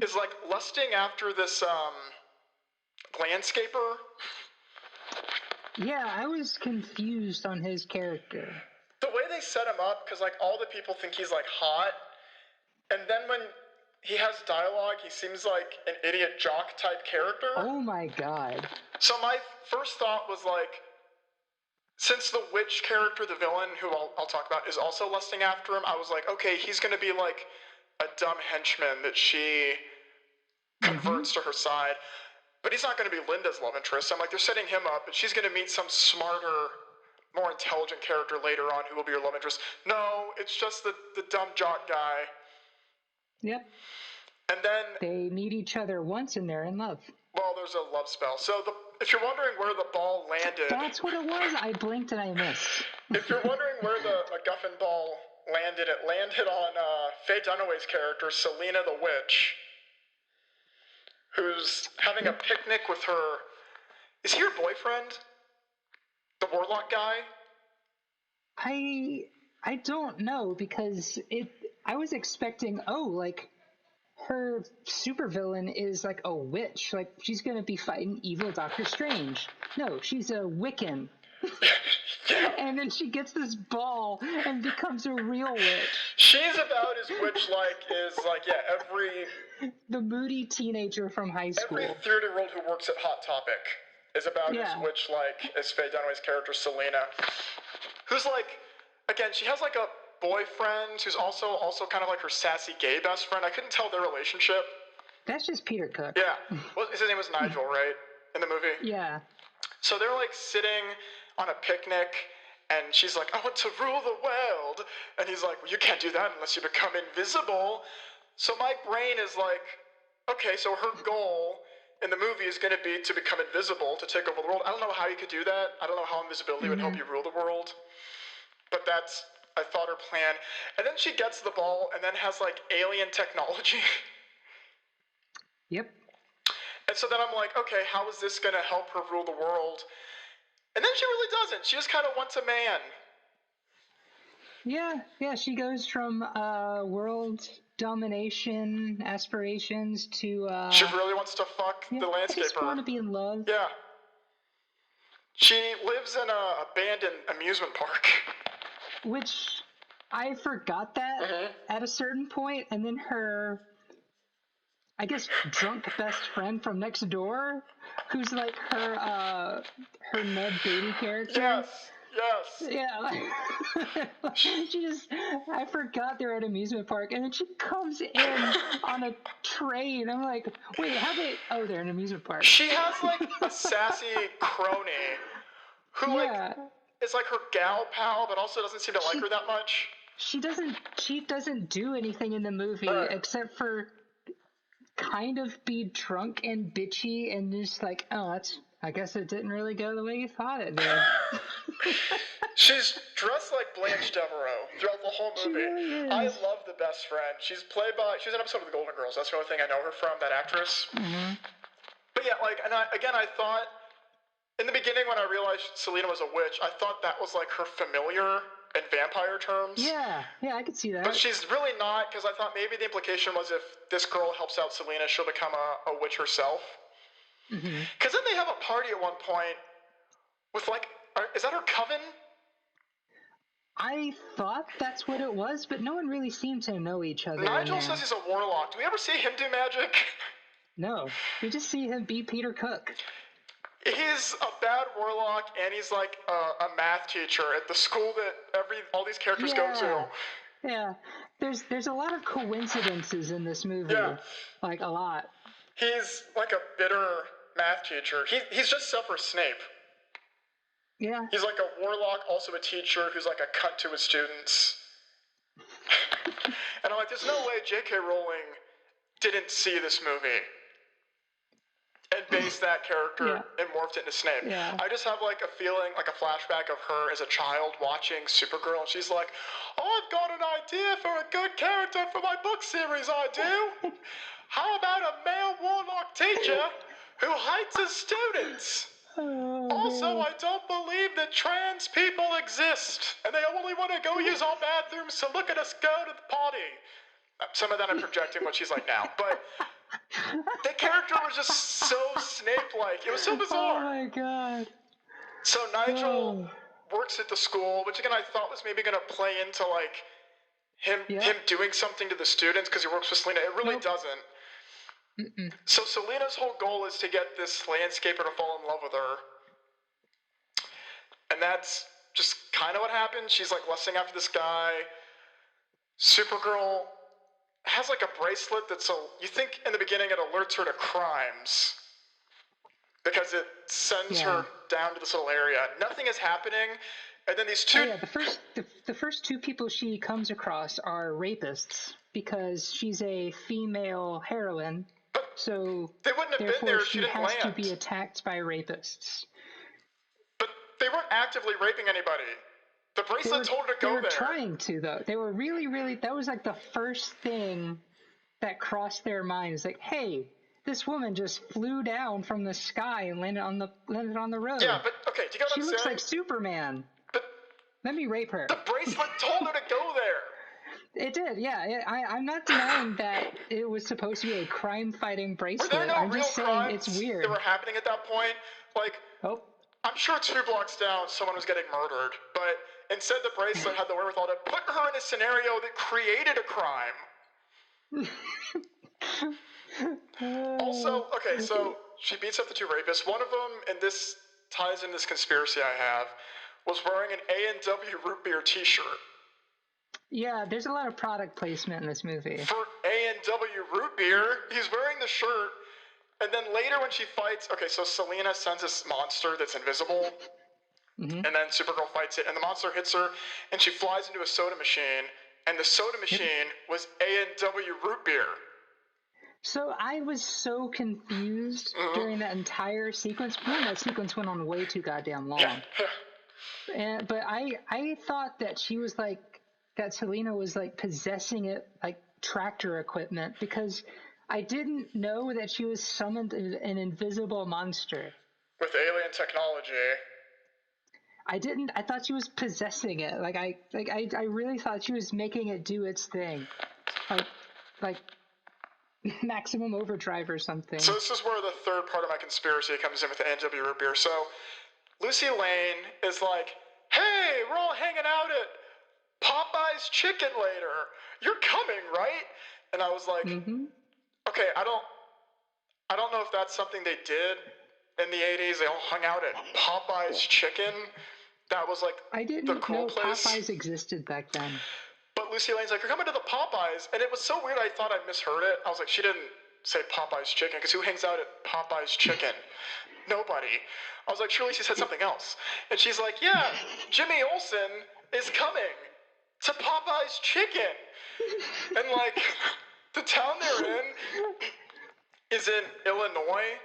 is like lusting after this landscaper.
Yeah, I was confused on his character.
The way they set him up, because like all the people think he's like hot, and then when he has dialogue, he seems like an idiot jock type character.
Oh my god.
So my first thought was like, since the witch character, the villain, who I'll talk about, is also lusting after him, I was like, okay, he's going to be like a dumb henchman that she converts to her side. But he's not going to be Linda's love interest. I'm like, they're setting him up, and she's going to meet some smarter, more intelligent character later on who will be your love interest. No, it's just the dumb jock guy.
Yep.
And then
they meet each other once and they're in love.
Well, there's a love spell. So if you're wondering where the ball landed...
That's what it was? I blinked and I missed.
If you're wondering where the MacGuffin ball landed, it landed on Faye Dunaway's character, Selena the Witch, who's having a picnic with her... Is he her boyfriend? The warlock guy?
I don't know, because I was expecting, like... her supervillain is like a witch. Like, she's gonna be fighting evil Doctor Strange. No, she's a Wiccan. And then she gets this ball and becomes a real witch.
She's about as witch-like as,
the moody teenager from high school.
Every 30-year-old who works at Hot Topic is about as witch-like as Faye Dunaway's character, Selena. Who's like, again, she has like a boyfriend who's also kind of like her sassy gay best friend. I couldn't tell their relationship.
That's just Peter Cook.
Yeah. Well, his name was Nigel, right? In the movie?
Yeah.
So they're like sitting on a picnic, and she's like, I want to rule the world. And he's like, well, you can't do that unless you become invisible. So my brain is like, okay, so her goal in the movie is going to be to become invisible, to take over the world. I don't know how you could do that. I don't know how invisibility would help you rule the world. But that's, I thought, her plan. And then she gets the ball and then has like alien technology.
Yep.
And so then I'm like, okay, how is this going to help her rule the world? And then she really doesn't. She just kind of wants a man.
Yeah, she goes from world domination aspirations to...
she really wants to fuck the landscaper.
I just want to be in love.
Yeah. She lives in an abandoned amusement park.
Which, I forgot that at a certain point, and then her, I guess, drunk best friend from next door, who's like her Ned Beatty character.
Yes.
Yeah. I forgot they're at amusement park, and then she comes in on a train. I'm like, wait, they're in amusement park.
She has like a sassy crony who is like her gal pal, but also doesn't seem to like her that much. She
doesn't do anything in the movie except for kind of be drunk and bitchy and just like, I guess it didn't really go the way you thought it did.
She's dressed like Blanche Devereaux throughout the whole movie.
She really is.
I love the best friend. She's an episode of The Golden Girls. That's the only thing I know her from, that actress.
Mm-hmm.
But yeah, I thought, in the beginning when I realized Selena was a witch, I thought that was like her familiar in vampire terms.
Yeah, I could see that.
But she's really not, because I thought maybe the implication was if this girl helps out Selena, she'll become a witch herself. Because then they have a party at one point with like, is that her coven?
I thought that's what it was, but no one really seemed to know each other.
Nigel says he's a warlock. Do we ever see him do magic?
No, we just see him be Peter Cook.
He's a bad warlock, and he's like a math teacher at the school that all these characters go to.
Yeah, there's a lot of coincidences in this movie.
Yeah.
Like, a lot.
He's like a bitter math teacher. He's just Severus Snape.
Yeah.
He's like a warlock, also a teacher who's like a cunt to his students. And I'm like, there's no way J.K. Rowling didn't see this movie and based that character and morphed it into Snape.
Yeah.
I just have like a feeling, like a flashback of her as a child watching Supergirl, and she's like, "Oh, I've got an idea for a good character for my book series, I do. How about a male warlock teacher who hates his students? Also, I don't believe that trans people exist, and they only want to go use our bathrooms to look at us go to the party." Some of that I'm projecting what she's like now, but the character was just so Snape-like. It was so bizarre.
Oh my god.
So Nigel works at the school, which again I thought was maybe going to play into like him doing something to the students because he works with Selena. It really doesn't.
Mm-mm.
So Selena's whole goal is to get this landscaper to fall in love with her. And that's just kind of what happened. She's like lusting after this guy. Supergirl has like a bracelet that's you think in the beginning it alerts her to crimes because it sends her down to this little area. Nothing is happening, and then these two.
The first two people she comes across are rapists because she's a female heroine.
But
so
they wouldn't have been there if she didn't
has
land.
to be attacked by rapists.
But they weren't actively raping anybody. The bracelet told her to go there.
They were trying to, though. They were really, that was like the first thing that crossed their minds. Like, hey, this woman just flew down from the sky and landed on the road.
Yeah, but okay, do you get what I'm saying?
She looks like Superman.
But
let me rape her.
The bracelet told her to go there.
It did, yeah. I'm not denying that it was supposed to be a crime-fighting bracelet.
Were there no
I'm
real
just saying
crimes
it's weird.
that were happening at that point? Like, I'm sure 2 blocks down someone was getting murdered, but instead the bracelet had the wherewithal to put her in a scenario that created a crime. Also, okay, so she beats up the 2 rapists. One of them, and this ties in this conspiracy I have, was wearing an A&W root beer t-shirt.
Yeah, there's a lot of product placement in this movie.
For A&W root beer, he's wearing the shirt, and then later when she fights, okay, so Selena sends this monster that's invisible, and then Supergirl fights it, and the monster hits her, and she flies into a soda machine, and the soda machine was A&W root beer.
So I was so confused during that entire sequence. That sequence went on way too goddamn long. Yeah. But I thought that she was like, that Selena was like possessing it like tractor equipment because I didn't know that she was summoned an invisible monster. With
alien technology.
I thought she was possessing it. I really thought she was making it do its thing. Like Maximum Overdrive or something.
So this is where the third part of my conspiracy comes in with the A&W root beer. So Lucy Lane is like, "Hey, we're all hanging out at Popeyes Chicken later. You're coming, right?" And I was like, okay, I don't know if that's something they did in the 80s. They all hung out at Popeyes Chicken. That was like the cool place.
Popeyes existed back then.
But Lucy Lane's like, "You're coming to the Popeyes," and it was so weird. I thought I misheard it. I was like, she didn't say Popeyes Chicken, because who hangs out at Popeyes Chicken? Nobody. I was like, surely she said something else. And she's like, "Yeah, Jimmy Olsen is coming to Popeyes Chicken," and like the town they're in is in Illinois.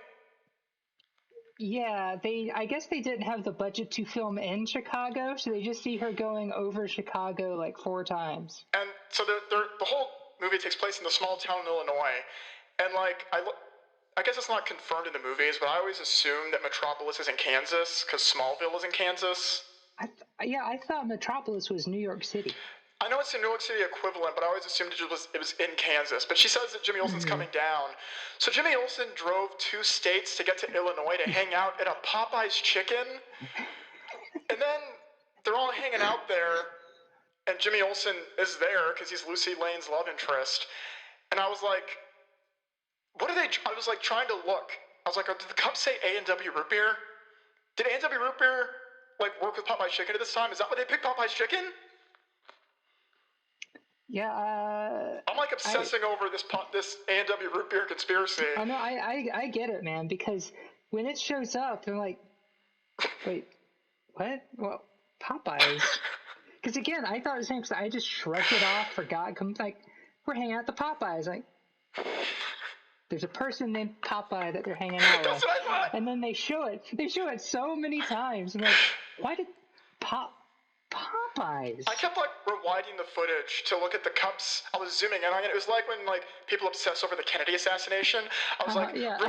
Yeah, I guess they didn't have the budget to film in Chicago, so they just see her going over Chicago like 4 times.
And so the whole movie takes place in the small town in Illinois, and like I guess it's not confirmed in the movies, but I always assume that Metropolis is in Kansas because Smallville is in Kansas.
I thought Metropolis was New York City.
I know it's a New York City equivalent, but I always assumed it was in Kansas. But she says that Jimmy Olsen's coming down. So Jimmy Olsen drove 2 states to get to Illinois to hang out at a Popeyes Chicken. And then they're all hanging out there, and Jimmy Olsen is there because he's Lucy Lane's love interest. And I was like, what are they? I was like trying to look. I was like, did the cup say A&W root beer? Did A&W root beer like work with Popeyes Chicken at this time? Is that why they picked Popeyes Chicken?
Yeah,
I'm like obsessing over this A&W root beer conspiracy.
I know, I get it, man, because when it shows up, they're like, wait, what? Well, Popeyes. Because again, I thought the same, because I just shrugged it off, forgot, like, we're hanging out at the Popeyes, like, there's a person named Popeye that they're hanging out
That's
with,
what I thought.
and then they show it so many times. I'm like, why did Popeyes?
I kept like rewinding the footage to look at the cups. I was zooming in on it. It was like when like people obsess over the Kennedy assassination. I was like,
yeah.
I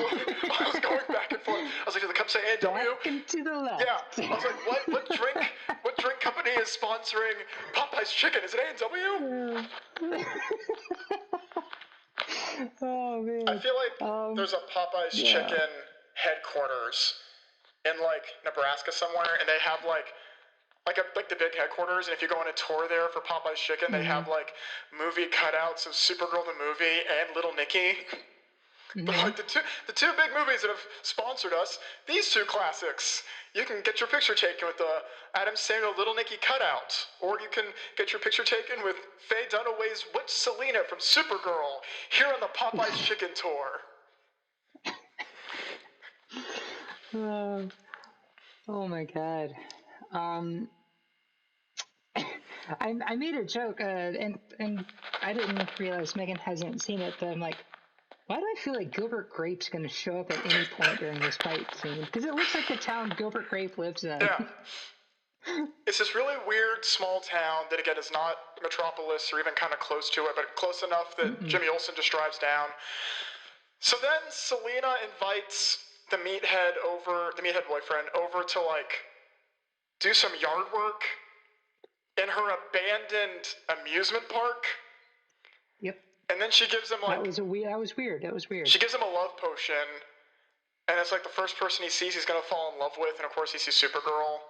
was going back and forth. I was like, did the cup say A&W?
Back and to the left.
Yeah. I was like, what drink company is sponsoring Popeyes Chicken? Is it A&W?
Oh man.
I feel like there's a Popeyes Chicken headquarters in like Nebraska somewhere, and they have like the big headquarters, and if you go on a tour there for Popeyes Chicken, they have like movie cutouts of Supergirl the movie and Little Nicky. But like the two big movies that have sponsored us, these two classics. You can get your picture taken with the Adam Sandler Little Nicky cutout, or you can get your picture taken with Faye Dunaway's Witch Selena from Supergirl here on the Popeyes Chicken tour.
Oh my god. I made a joke, and I didn't realize Megan hasn't seen it, but I'm like, why do I feel like Gilbert Grape's going to show up at any point during this fight scene? Because it looks like the town Gilbert Grape lives in.
Yeah. It's this really weird small town that, again, is not Metropolis or even kind of close to it, but close enough that Jimmy Olsen just drives down. So then Selena invites the meathead boyfriend over to, like, do some yard work in her abandoned amusement park.
Yep.
And then she gives him like
that was weird.
She gives him a love potion, and it's like the first person he sees he's gonna fall in love with, and of course he sees Supergirl.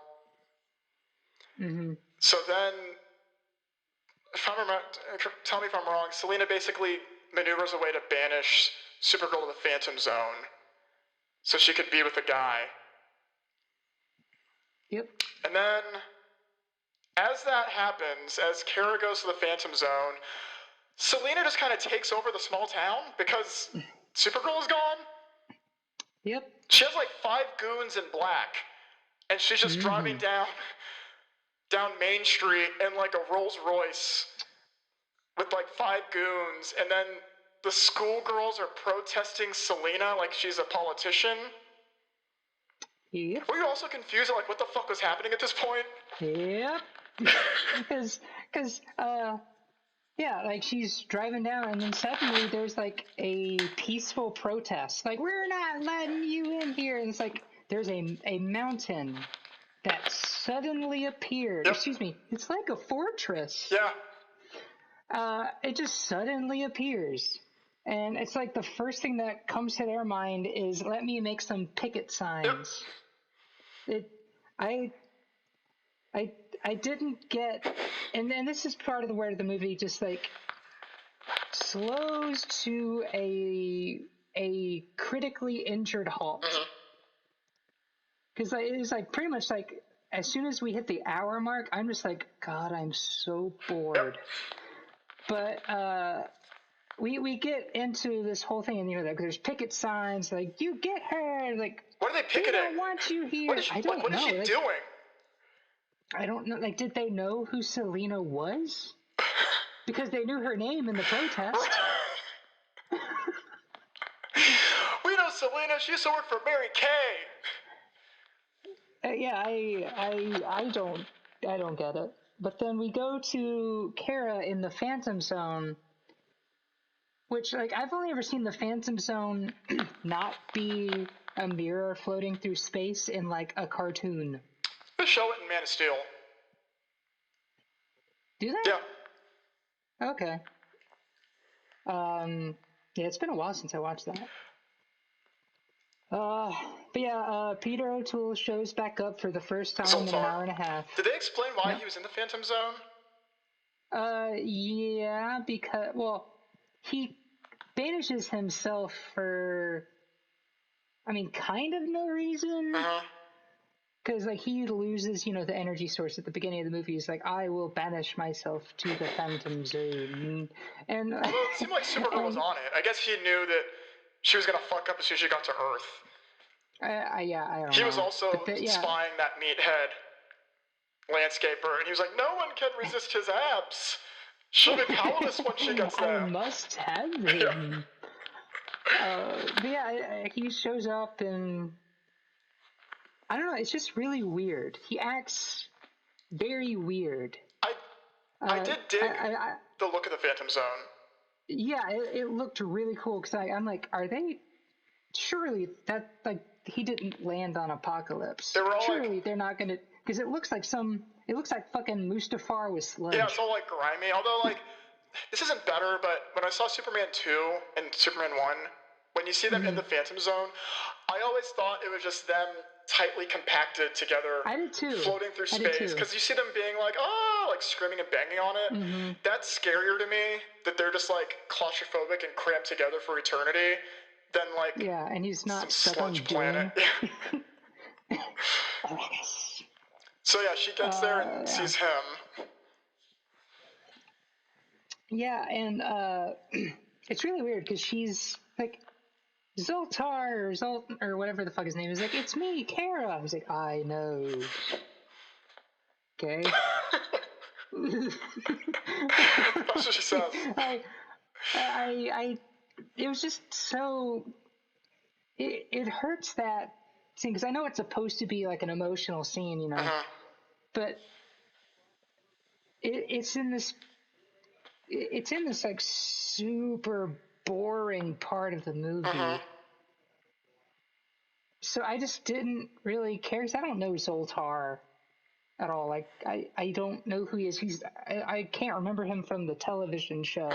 Mm-hmm.
So then, tell me if I'm wrong. Selena basically maneuvers a way to banish Supergirl to the Phantom Zone, so she could be with the guy.
Yep.
And then, as that happens, as Kara goes to the Phantom Zone, Selena just kind of takes over the small town because Supergirl is gone.
Yep.
She has like 5 goons in black, and she's just driving down Main Street in like a Rolls Royce with like 5 goons, and then the schoolgirls are protesting Selena like she's a politician.
Yep.
Were you also confused at like what the fuck was happening at this point?
Yep. Because yeah, like she's driving down, and then suddenly there's like a peaceful protest. Like, we're not letting you in here. And it's like there's a mountain that suddenly appeared.
Yep.
Excuse me. It's like a fortress.
Yeah.
It just suddenly appears. And it's like the first thing that comes to their mind is, let me make some picket signs.
Yep.
I didn't get, and then this is part of where the movie just like slows to a critically injured halt. Because it was like pretty much like as soon as we hit the hour mark, I'm just like, God, I'm so bored. But we get into this whole thing, and like there's picket signs like, you get her, like,
what are they picketing?
We don't want you here. What is
she doing?
I don't know. Like, did they know who Selena was? Because they knew her name in the protest.
We know Selena. She used to work for Mary Kay.
Yeah, I don't get it. But then we go to Kara in the Phantom Zone, which, like, I've only ever seen the Phantom Zone not be a mirror floating through space in, like, a cartoon.
They show it in Man of Steel.
Do they?
Yeah.
Okay. Yeah, it's been a while since I watched that. But yeah, Peter O'Toole shows back up for the first time in an hour and a half.
Did they explain why he was in the Phantom Zone?
Yeah, because, well, he banishes himself for, I mean, kind of no reason. Because, like, he loses, the energy source at the beginning of the movie. He's like, I will banish myself to the Phantom Zone. And
it seemed like Supergirl was on it. I guess he knew that she was going to fuck up as soon as she got to Earth.
I don't know.
He was also spying that meathead landscaper, and he was like, no one can resist his abs. She'll be powerless once she gets them.
I must have him. But yeah, he shows up and I don't know. It's just really weird. He acts very weird.
I did dig
I
the look of the Phantom Zone.
yeah, it looked really cool because I'm like, are they? Surely that like he didn't land on Apocalypse.
They were all
surely they're not gonna because it looks like fucking Mustafar with sludge.
Yeah, it's all like grimy. Although like this isn't better, but when I saw Superman 2 and Superman 1, when you see them in the Phantom Zone, I always thought it was just them tightly compacted together,
I did too.
floating through space. Because you see them being like, oh, like screaming and banging on it. That's scarier to me, that they're just like claustrophobic and cramped together for eternity, than like
and he's not
some
stuck on
sludge planet. So yeah, she gets there and sees him.
Yeah, and it's really weird because she's like Zoltar or whatever the fuck his name is. Like, it's me, Kara. He's like, I know. Okay.
That's what she says.
It was just so. It hurts that scene because I know it's supposed to be like an emotional scene, you know, but it's in this like super boring part of the movie. So I just didn't really care because I don't know Zoltar at all. Like I don't know who he is. I can't remember him from the television show.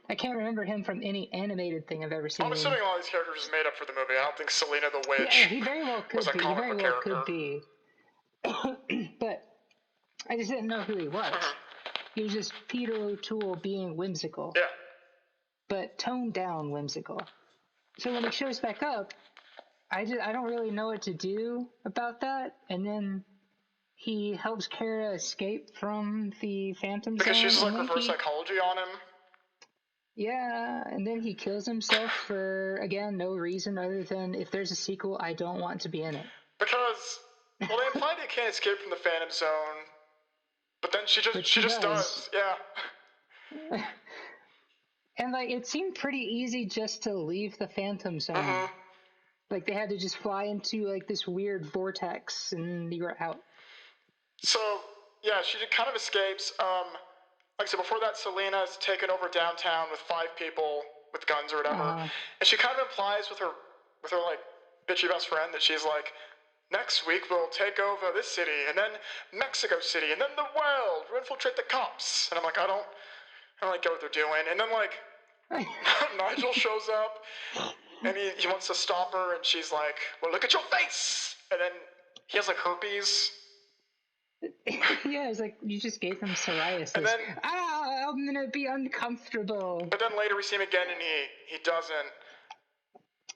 I can't remember him from any animated thing I've ever seen.
I'm assuming a lot of these characters are made up for the movie. I don't think Selena the Witch.
Yeah, he very well could be. He very well could be. But I just didn't know who he was. He was just Peter O'Toole being whimsical.
Yeah.
But toned down whimsical. So when he shows back up, I don't really know what to do about that. And then he helps Kara escape from the Phantom Zone.
Because she's like reverse psychology on him.
Yeah, and then he kills himself for, again, no reason other than if there's a sequel, I don't want to be in it.
Because, well, they imply that he can't escape from the Phantom Zone, but then she just does. Yeah.
And, like, it seemed pretty easy just to leave the Phantom Zone. Like, they had to just fly into, like, this weird vortex, and you were out.
So, yeah, she kind of escapes. Like I said, before that, Selena's taken over downtown with 5 people with guns or whatever. And she kind of implies with her like, bitchy best friend that she's like, next week we'll take over this city, and then Mexico City, and then the world. We'll infiltrate the cops. And I'm like, I don't like get what they're doing. And then, like, Nigel shows up, and he wants to stop her, and she's like, well, look at your face! And then he has, like, herpes.
Yeah, it's like you just gave him psoriasis.
And then,
I'm gonna be uncomfortable.
But then later we see him again, and he doesn't.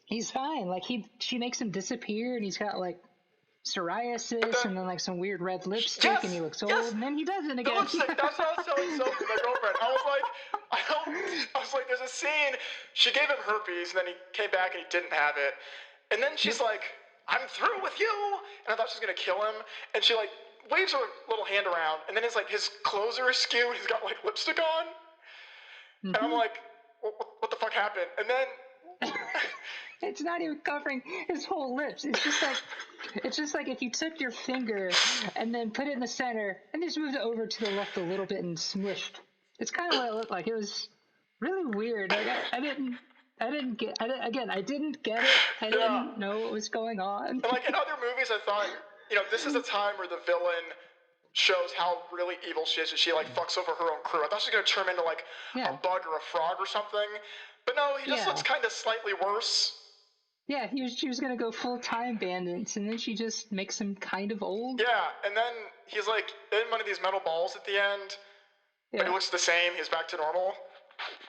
He's fine. Like she makes him disappear, and he's got like psoriasis, and then like some weird red lipstick, and he looks old, and then he doesn't again.
The lipstick. That's what I was telling Sophie, my girlfriend. I was like, there's a scene. She gave him herpes, and then he came back and he didn't have it, and then she's like, I'm through with you, and I thought she was gonna kill him, and she like waves her little hand around, and then it's like his clothes are askew, and he's got like lipstick on, and I'm like, what the fuck happened? And then
it's not even covering his whole lips. It's just like if you took your finger and then put it in the center and just moved it over to the left a little bit and smushed. It's kind of what it looked like. It was really weird. Like I didn't get it. I didn't know what was going on.
And like in other movies, I thought, this is a time where the villain shows how really evil she is, and she like fucks over her own crew. I thought she was gonna turn into like a bug or a frog or something, but no, he just looks kind of slightly worse.
Yeah, she was gonna go full time bandits, and then she just makes him kind of old.
Yeah, and then he's like in one of these metal balls at the end, but he looks the same. He's back to normal.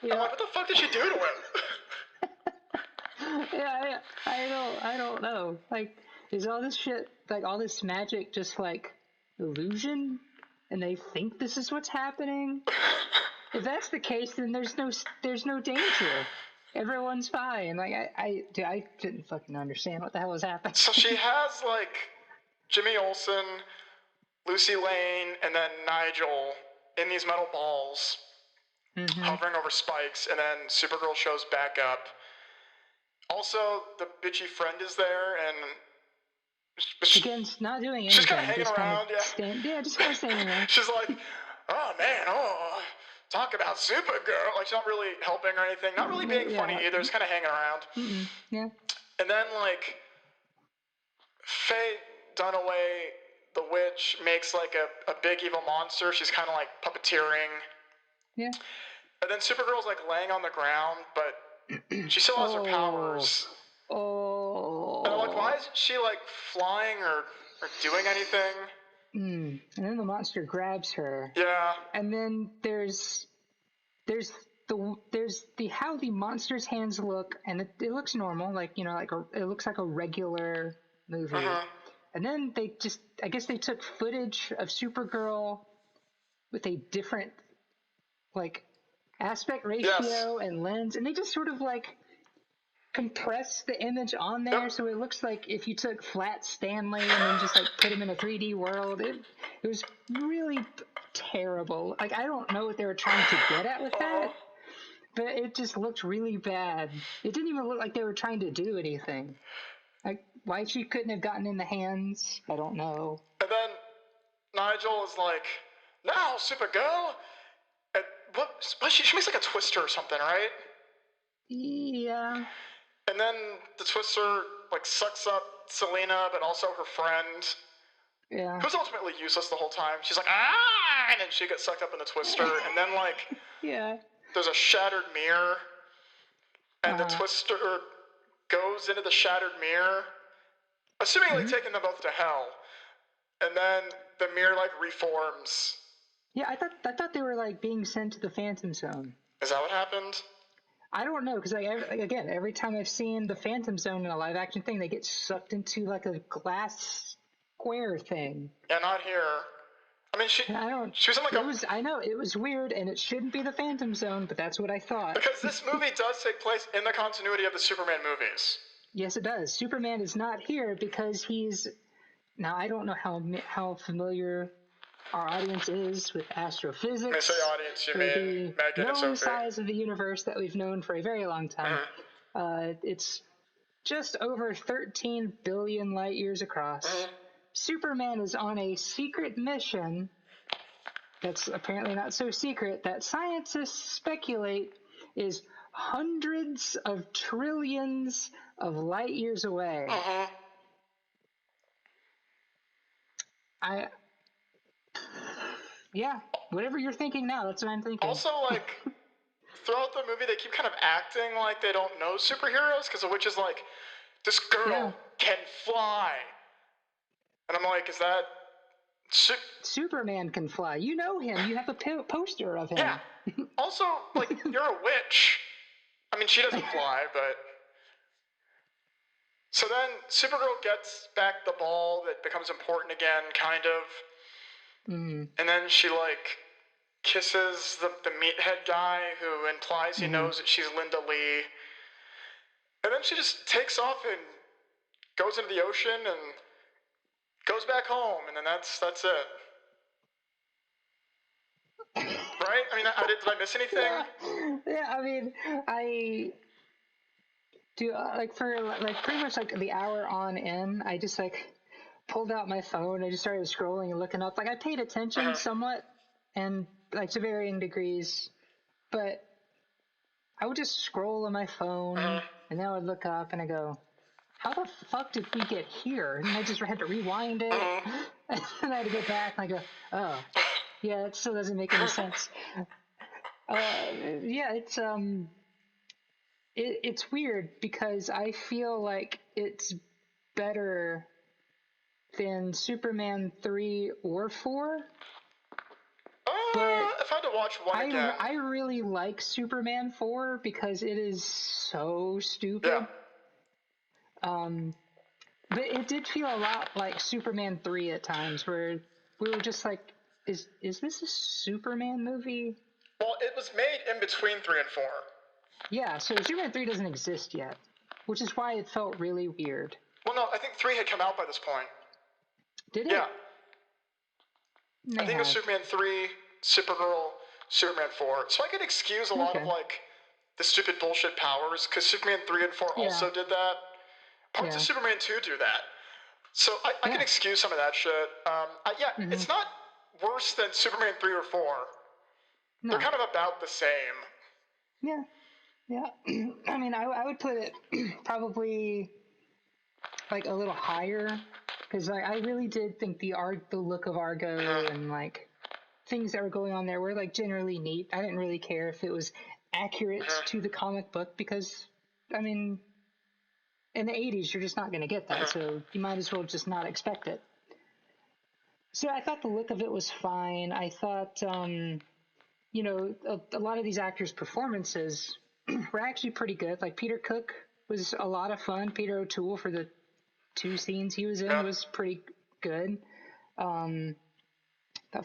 Yeah. I'm like, what the fuck did she do to him?
Yeah, I don't know. Like, is all this shit, like all this magic, just like illusion, and they think this is what's happening? If that's the case, then there's no danger. Everyone's fine. Like I didn't fucking understand what the hell was happening.
So she has like Jimmy Olsen, Lucy Lane, and then Nigel in these metal balls, hovering over spikes, and then Supergirl shows back up, Also, the bitchy friend is there, and
again, not doing anything.
she's kind of hanging
just
around,
just kind of standing there.
She's like, oh man, talk about Supergirl. Like, she's not really helping or anything. Not really being funny either. Just kind of hanging around.
Yeah.
And then, like, Faye Dunaway, the witch, makes, like, a big evil monster. She's kind of, like, puppeteering.
Yeah.
And then Supergirl's, like, laying on the ground, but she still has her powers.
Oh.
And I'm like, why isn't she, like, flying or doing anything?
And then the monster grabs her.
Yeah.
And then there's the how the monster's hands look, and it looks normal, like, you know, like it looks like a regular movie. And then I guess they took footage of Supergirl with a different, like, aspect ratio and lens, and they just sort of, like, compress the image on there, so it looks like if you took Flat Stanley and then just, like, put him in a 3D world. It was really terrible. Like, I don't know what they were trying to get at with that, but it just looked really bad. It didn't even look like they were trying to do anything. Like, why she couldn't have gotten in the hands, I don't know.
And then Nigel is like, now, Supergirl! And she makes like a twister or something, right?
Yeah.
And then the twister, like, sucks up Selena, but also her friend.
Yeah.
Who's ultimately useless the whole time. She's like, ah! And then she gets sucked up in the twister. And then, like, there's a shattered mirror. And the twister goes into the shattered mirror, assuming, like, taking them both to hell. And then the mirror, like, reforms.
Yeah, I thought they were, like, being sent to the Phantom Zone.
Is that what happened?
I don't know, because, again, every time I've seen the Phantom Zone in a live-action thing, they get sucked into, like, a glass square thing.
Yeah, not here. I mean, she was in, like,
I know, it was weird, and it shouldn't be the Phantom Zone, but that's what I thought.
Because this movie does take place in the continuity of the Superman movies.
Yes, it does. Superman is not here because he's... Now, I don't know how familiar our audience is with astrophysics.
When I say audience, you mean
Megan and Sophie. Known size of the universe that we've known for a very long time. It's just over 13 billion light years across. Superman is on a secret mission that's apparently not so secret that scientists speculate is hundreds of trillions of light years away. Yeah, whatever you're thinking now, that's what I'm thinking.
Also, like, throughout the movie, they keep kind of acting like they don't know superheroes, because the witch is like, this girl can fly. And I'm like, is that...
Superman can fly. You know him. You have a poster of him.
Yeah. Also, like, you're a witch. I mean, she doesn't fly, but... So then, Supergirl gets back the ball that becomes important again, kind of. And then she, like, kisses the meathead guy who implies he knows that she's Linda Lee. And then she just takes off and goes into the ocean and goes back home, and then that's it. Right? I mean, did I miss anything?
Yeah, I mean, I do, like, for, like, pretty much, like, the hour on in, I just, like, pulled out my phone. I just started scrolling and looking up. Like, I paid attention somewhat, and, like, to varying degrees, but I would just scroll on my phone, and then I would look up, and I go, how the fuck did we get here? And I just had to rewind it, and then I had to go back, and I go, oh, yeah, it still doesn't make any sense. Yeah, it's weird, because I feel like it's better than Superman 3 or 4. But
if I had to watch one again...
I really like Superman 4 because it is so stupid. But it did feel a lot like Superman 3 at times, where we were just like, is this a Superman movie?
Well, it was made in between 3 and 4.
Yeah, so Superman 3 doesn't exist yet, which is why it felt really weird.
Well, no, I think 3 had come out by this point.
Did it?
Yeah. I think it was Superman 3, Supergirl, Superman 4. So I could excuse a lot of, like, the stupid bullshit powers, because Superman 3 and 4 also did that. Parts of Superman 2 do that. So I can excuse some of that shit. It's not worse than Superman 3 or 4. No. They're kind of about the same.
Yeah. I mean, I would put it probably like a little higher, because I really did think the look of Argo and like things that were going on there were like generally neat. I didn't really care if it was accurate to the comic book, because I mean, in the 80s you're just not going to get that, so you might as well just not expect it. So I thought the look of it was fine. I thought you know, a lot of these actors' performances were actually pretty good. Like Peter Cook was a lot of fun. Peter O'Toole, for the 2 scenes he was in, was pretty good. Thought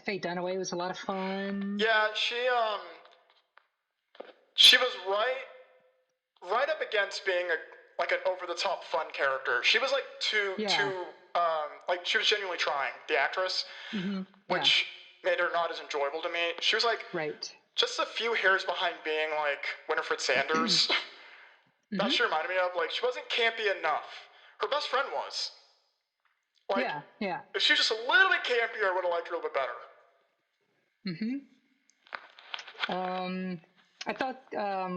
Faye Dunaway was a lot of fun.
Yeah, she was right up against being an over the top fun character. She was like too like she was genuinely trying, the actress, which made her not as enjoyable to me. She was like just a few hairs behind being like Winifred Sanders. That she reminded me of. Like, she wasn't campy enough. Her best friend was. Like, if she was just a little bit campier, I would have liked her a little bit better.
I thought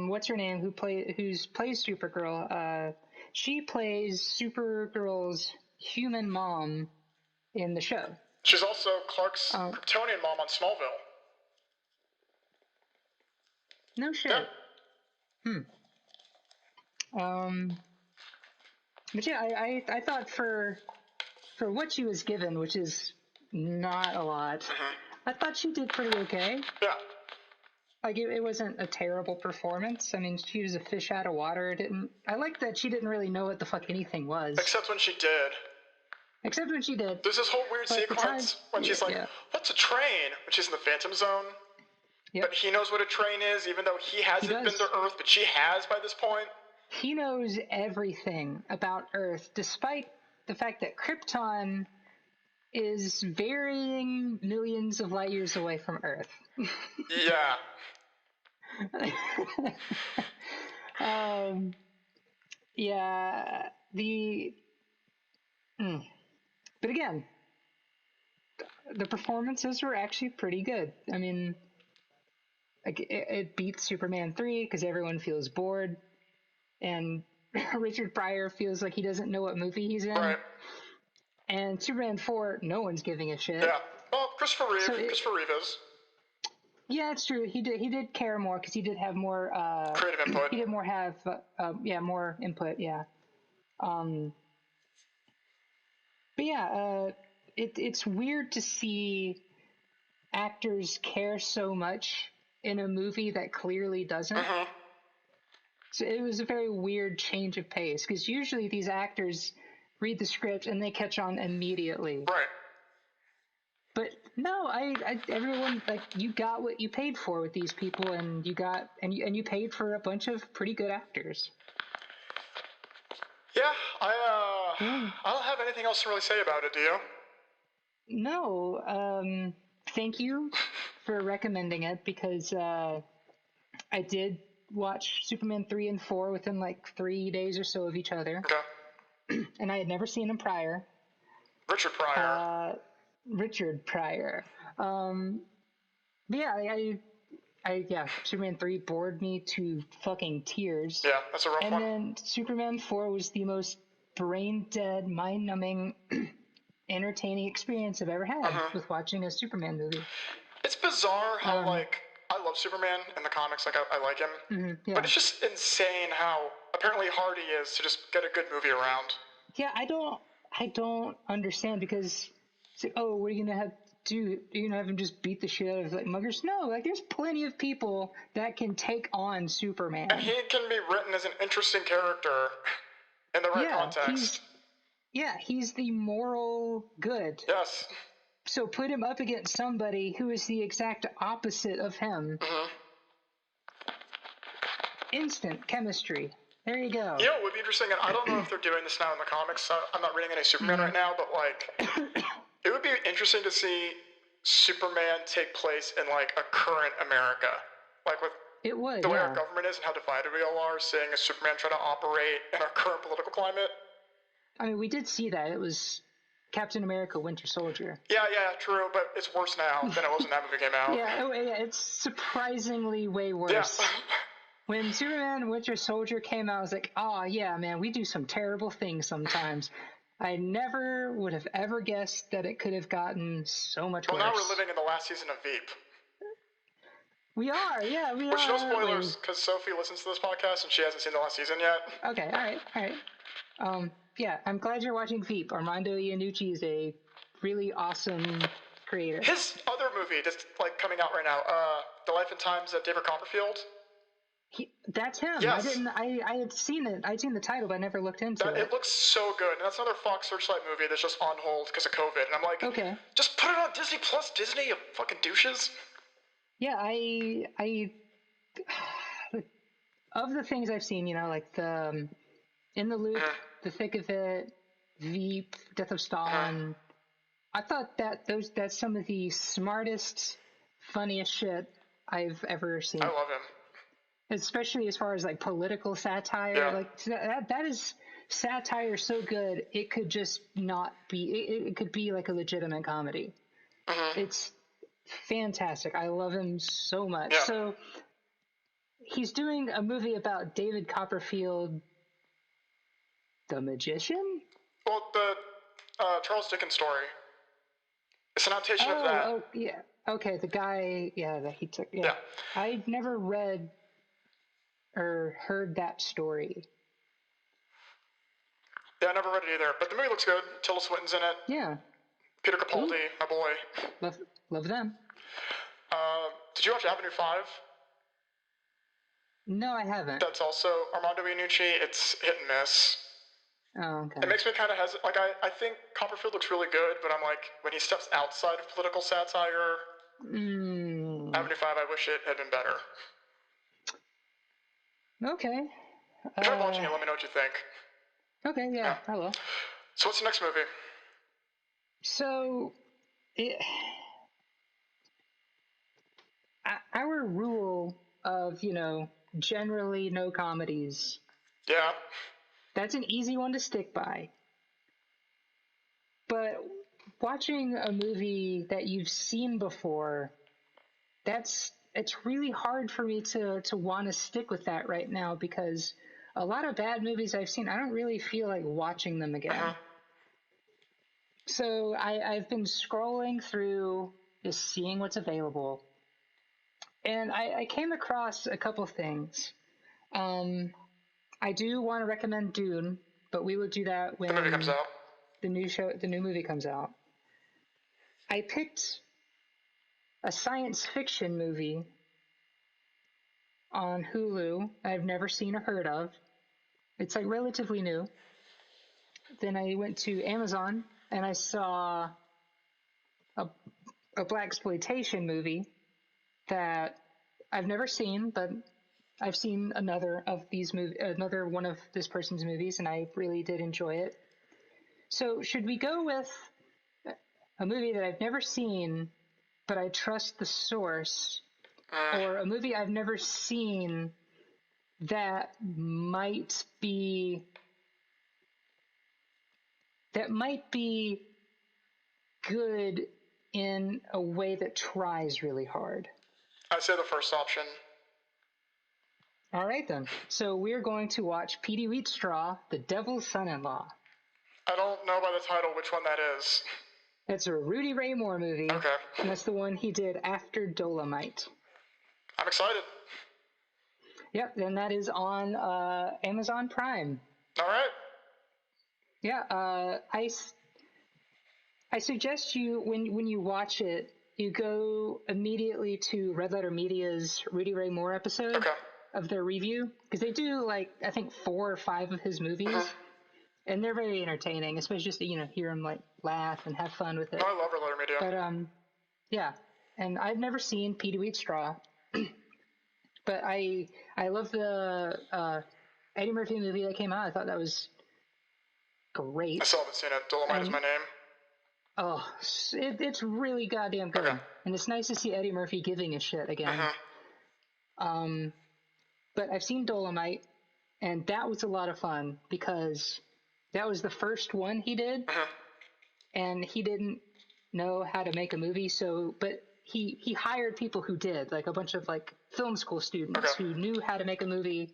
what's her name who plays Supergirl? She plays Supergirl's human mom in the show.
She's also Clark's Kryptonian mom on Smallville.
No shit. Yeah. But yeah, I thought for what she was given, which is not a lot, I thought she did pretty okay.
Yeah.
Like, it wasn't a terrible performance. I mean, she was a fish out of water. I like that she didn't really know what the fuck anything was.
Except when she did.
There's
this whole weird sequence when she's like, what's a train? When she's in the Phantom Zone. Yep. But he knows what a train is, even though he hasn't been to Earth, but she has by this point.
He knows everything about Earth, despite the fact that Krypton is varying millions of light years away from Earth.
Yeah.
But again, the performances were actually pretty good. I mean, like, it beats Superman 3 because everyone feels bored, and Richard Pryor feels like he doesn't know what movie he's in.
Right.
And Superman 4, no one's giving a shit.
Yeah. Well, Christopher Reeve is.
Yeah, it's true. He did care more because he did have more
creative input.
He did more have more input. Yeah. But yeah, it's weird to see actors care so much in a movie that clearly doesn't. So it was a very weird change of pace, because usually these actors read the script and they catch on immediately.
Right.
But no, everyone, like, you got what you paid for with these people, and you paid for a bunch of pretty good actors.
Yeah, I don't have anything else to really say about it, do you?
No, thank you for recommending it, because I did watch Superman 3 and 4 within like 3 days or so of each other.
Okay.
And I had never seen them prior.
Richard Pryor.
But yeah, Superman 3 bored me to fucking tears.
Yeah, that's a rough one.
And then Superman 4 was the most brain-dead, mind-numbing, entertaining experience I've ever had with watching a Superman movie.
It's bizarre how, I love Superman in the comics, I like him. But it's just insane how apparently hard he is to just get a good movie around.
Yeah, I don't understand, because it's like, oh, what are you gonna have to do? Are you gonna have him just beat the shit out of like muggers? No, like, there's plenty of people that can take on Superman.
And he can be written as an interesting character in the right context.
He's the moral good.
Yes.
So put him up against somebody who is the exact opposite of him. Instant chemistry. There you go.
You know what would be interesting, and I don't know if they're doing this now in the comics, I'm not reading any Superman right now, but it would be interesting to see Superman take place in a current America.
It would,
The way
yeah.
our government is and how divided we all are, seeing a Superman try to operate in our current political climate.
I mean, we did see that. It was Captain America: Winter Soldier.
Yeah, true, but it's worse now than it was when that movie came out.
Yeah, it's surprisingly way worse.
Yeah.
When Superman: Winter Soldier came out, I was like, oh, yeah, man, we do some terrible things sometimes. I never would have ever guessed that it could have gotten so much worse.
Well, now we're living in the last season of Veep.
We are, yeah, we are.
Which, no spoilers, because Sophie listens to this podcast and she hasn't seen the last season yet.
Okay, all right. Yeah, I'm glad you're watching Veep. Armando Iannucci is a really awesome creator.
His other movie that's coming out right now, The Life and Times of David Copperfield.
That's him.
Yes.
I had seen it. I'd seen the title, but I never looked into it.
It looks so good. And that's another Fox Searchlight movie that's just on hold because of COVID. And I'm like,
okay,
just put it on Disney Plus, Disney, you fucking douches.
Yeah, I of the things I've seen, like the In the Loop, The Thick of It, Veep, Death of Stalin. I thought that's some of the smartest, funniest shit I've ever seen.
I love him.
Especially as far as political satire.
Yeah.
Like that is satire so good it could just not be. It could be like a legitimate comedy. It's fantastic. I love him so much.
Yeah.
So he's doing a movie about David Copperfield, the magician?
Well, the Charles Dickens story. It's an adaptation of that.
Oh, yeah. Okay, the guy, that he took. Yeah. I've never read or heard that story.
Yeah, I never read it either. But the movie looks good. Tilda Swinton's in it.
Yeah.
Peter Capaldi, my boy.
Love them.
Did you watch Avenue 5?
No, I haven't.
That's also Armando Iannucci. It's hit and miss.
Oh, okay.
It makes me kind of hesitant. I think Copperfield looks really good, but I'm like, when he steps outside of political satire, Avenue 5, I wish it had been better.
Okay.
Try watching it, let me know what you think.
Okay, yeah, I will.
So what's the next movie?
So, our rule of, generally no comedies.
Yeah.
That's an easy one to stick by. But watching a movie that you've seen before, it's really hard for me to want to stick with that right now because a lot of bad movies I've seen, I don't really feel like watching them again. So I've been scrolling through, just seeing what's available. And I came across a couple things. I do want to recommend Dune, but we will do that when
the movie comes out.
The new movie comes out. I picked a science fiction movie on Hulu I've never seen or heard of. It's relatively new. Then I went to Amazon and I saw a blaxploitation movie that I've never seen, but I've seen another one of this person's movies, and I really did enjoy it. So should we go with a movie that I've never seen, but I trust the source, or a movie I've never seen that might be good in a way that tries really hard?
I'd say the first option.
All right, then. So we're going to watch Petey Wheatstraw, The Devil's Son-in-Law.
I don't know by the title which one that is.
It's a Rudy Ray Moore movie.
Okay.
And that's the one he did after Dolomite.
I'm excited.
Yep, and that is on Amazon Prime.
All right.
Yeah, I suggest you, when you watch it, you go immediately to Red Letter Media's Rudy Ray Moore episode of their review, because they do, I think 4 or 5 of his movies, and they're very entertaining, especially just to, hear him, laugh and have fun with it.
No, I love Red Letter Media.
But, yeah, and I've never seen Petey Wheatstraw, but I love the Eddie Murphy movie that came out. I thought that was great.
I still haven't seen it. Dolomite is my name.
Oh, it's really goddamn good.
Okay.
And it's nice to see Eddie Murphy giving a shit again. But I've seen Dolomite, and that was a lot of fun because that was the first one he did, and he didn't know how to make a movie. But he hired people who did, like a bunch of like film school students who knew how to make a movie,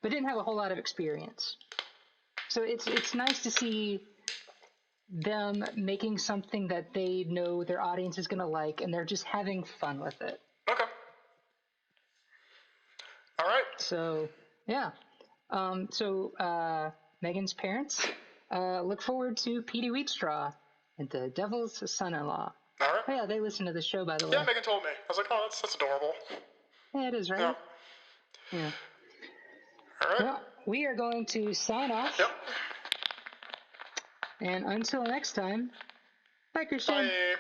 but didn't have a whole lot of experience. So it's nice to see them making something that they know their audience is going to like, and they're just having fun with it.
Okay. All right.
So, yeah. Megan's parents look forward to Petey Wheatstraw and the Devil's Son-in-Law.
All right.
Oh, yeah, they listen to the show, by the way.
Yeah, Megan told me. I was like, oh, that's adorable.
Yeah, it is, right?
Yeah.
Yeah.
All right.
Well, we are going to sign off.
Yep.
And until next time, bye, Christian.
Bye.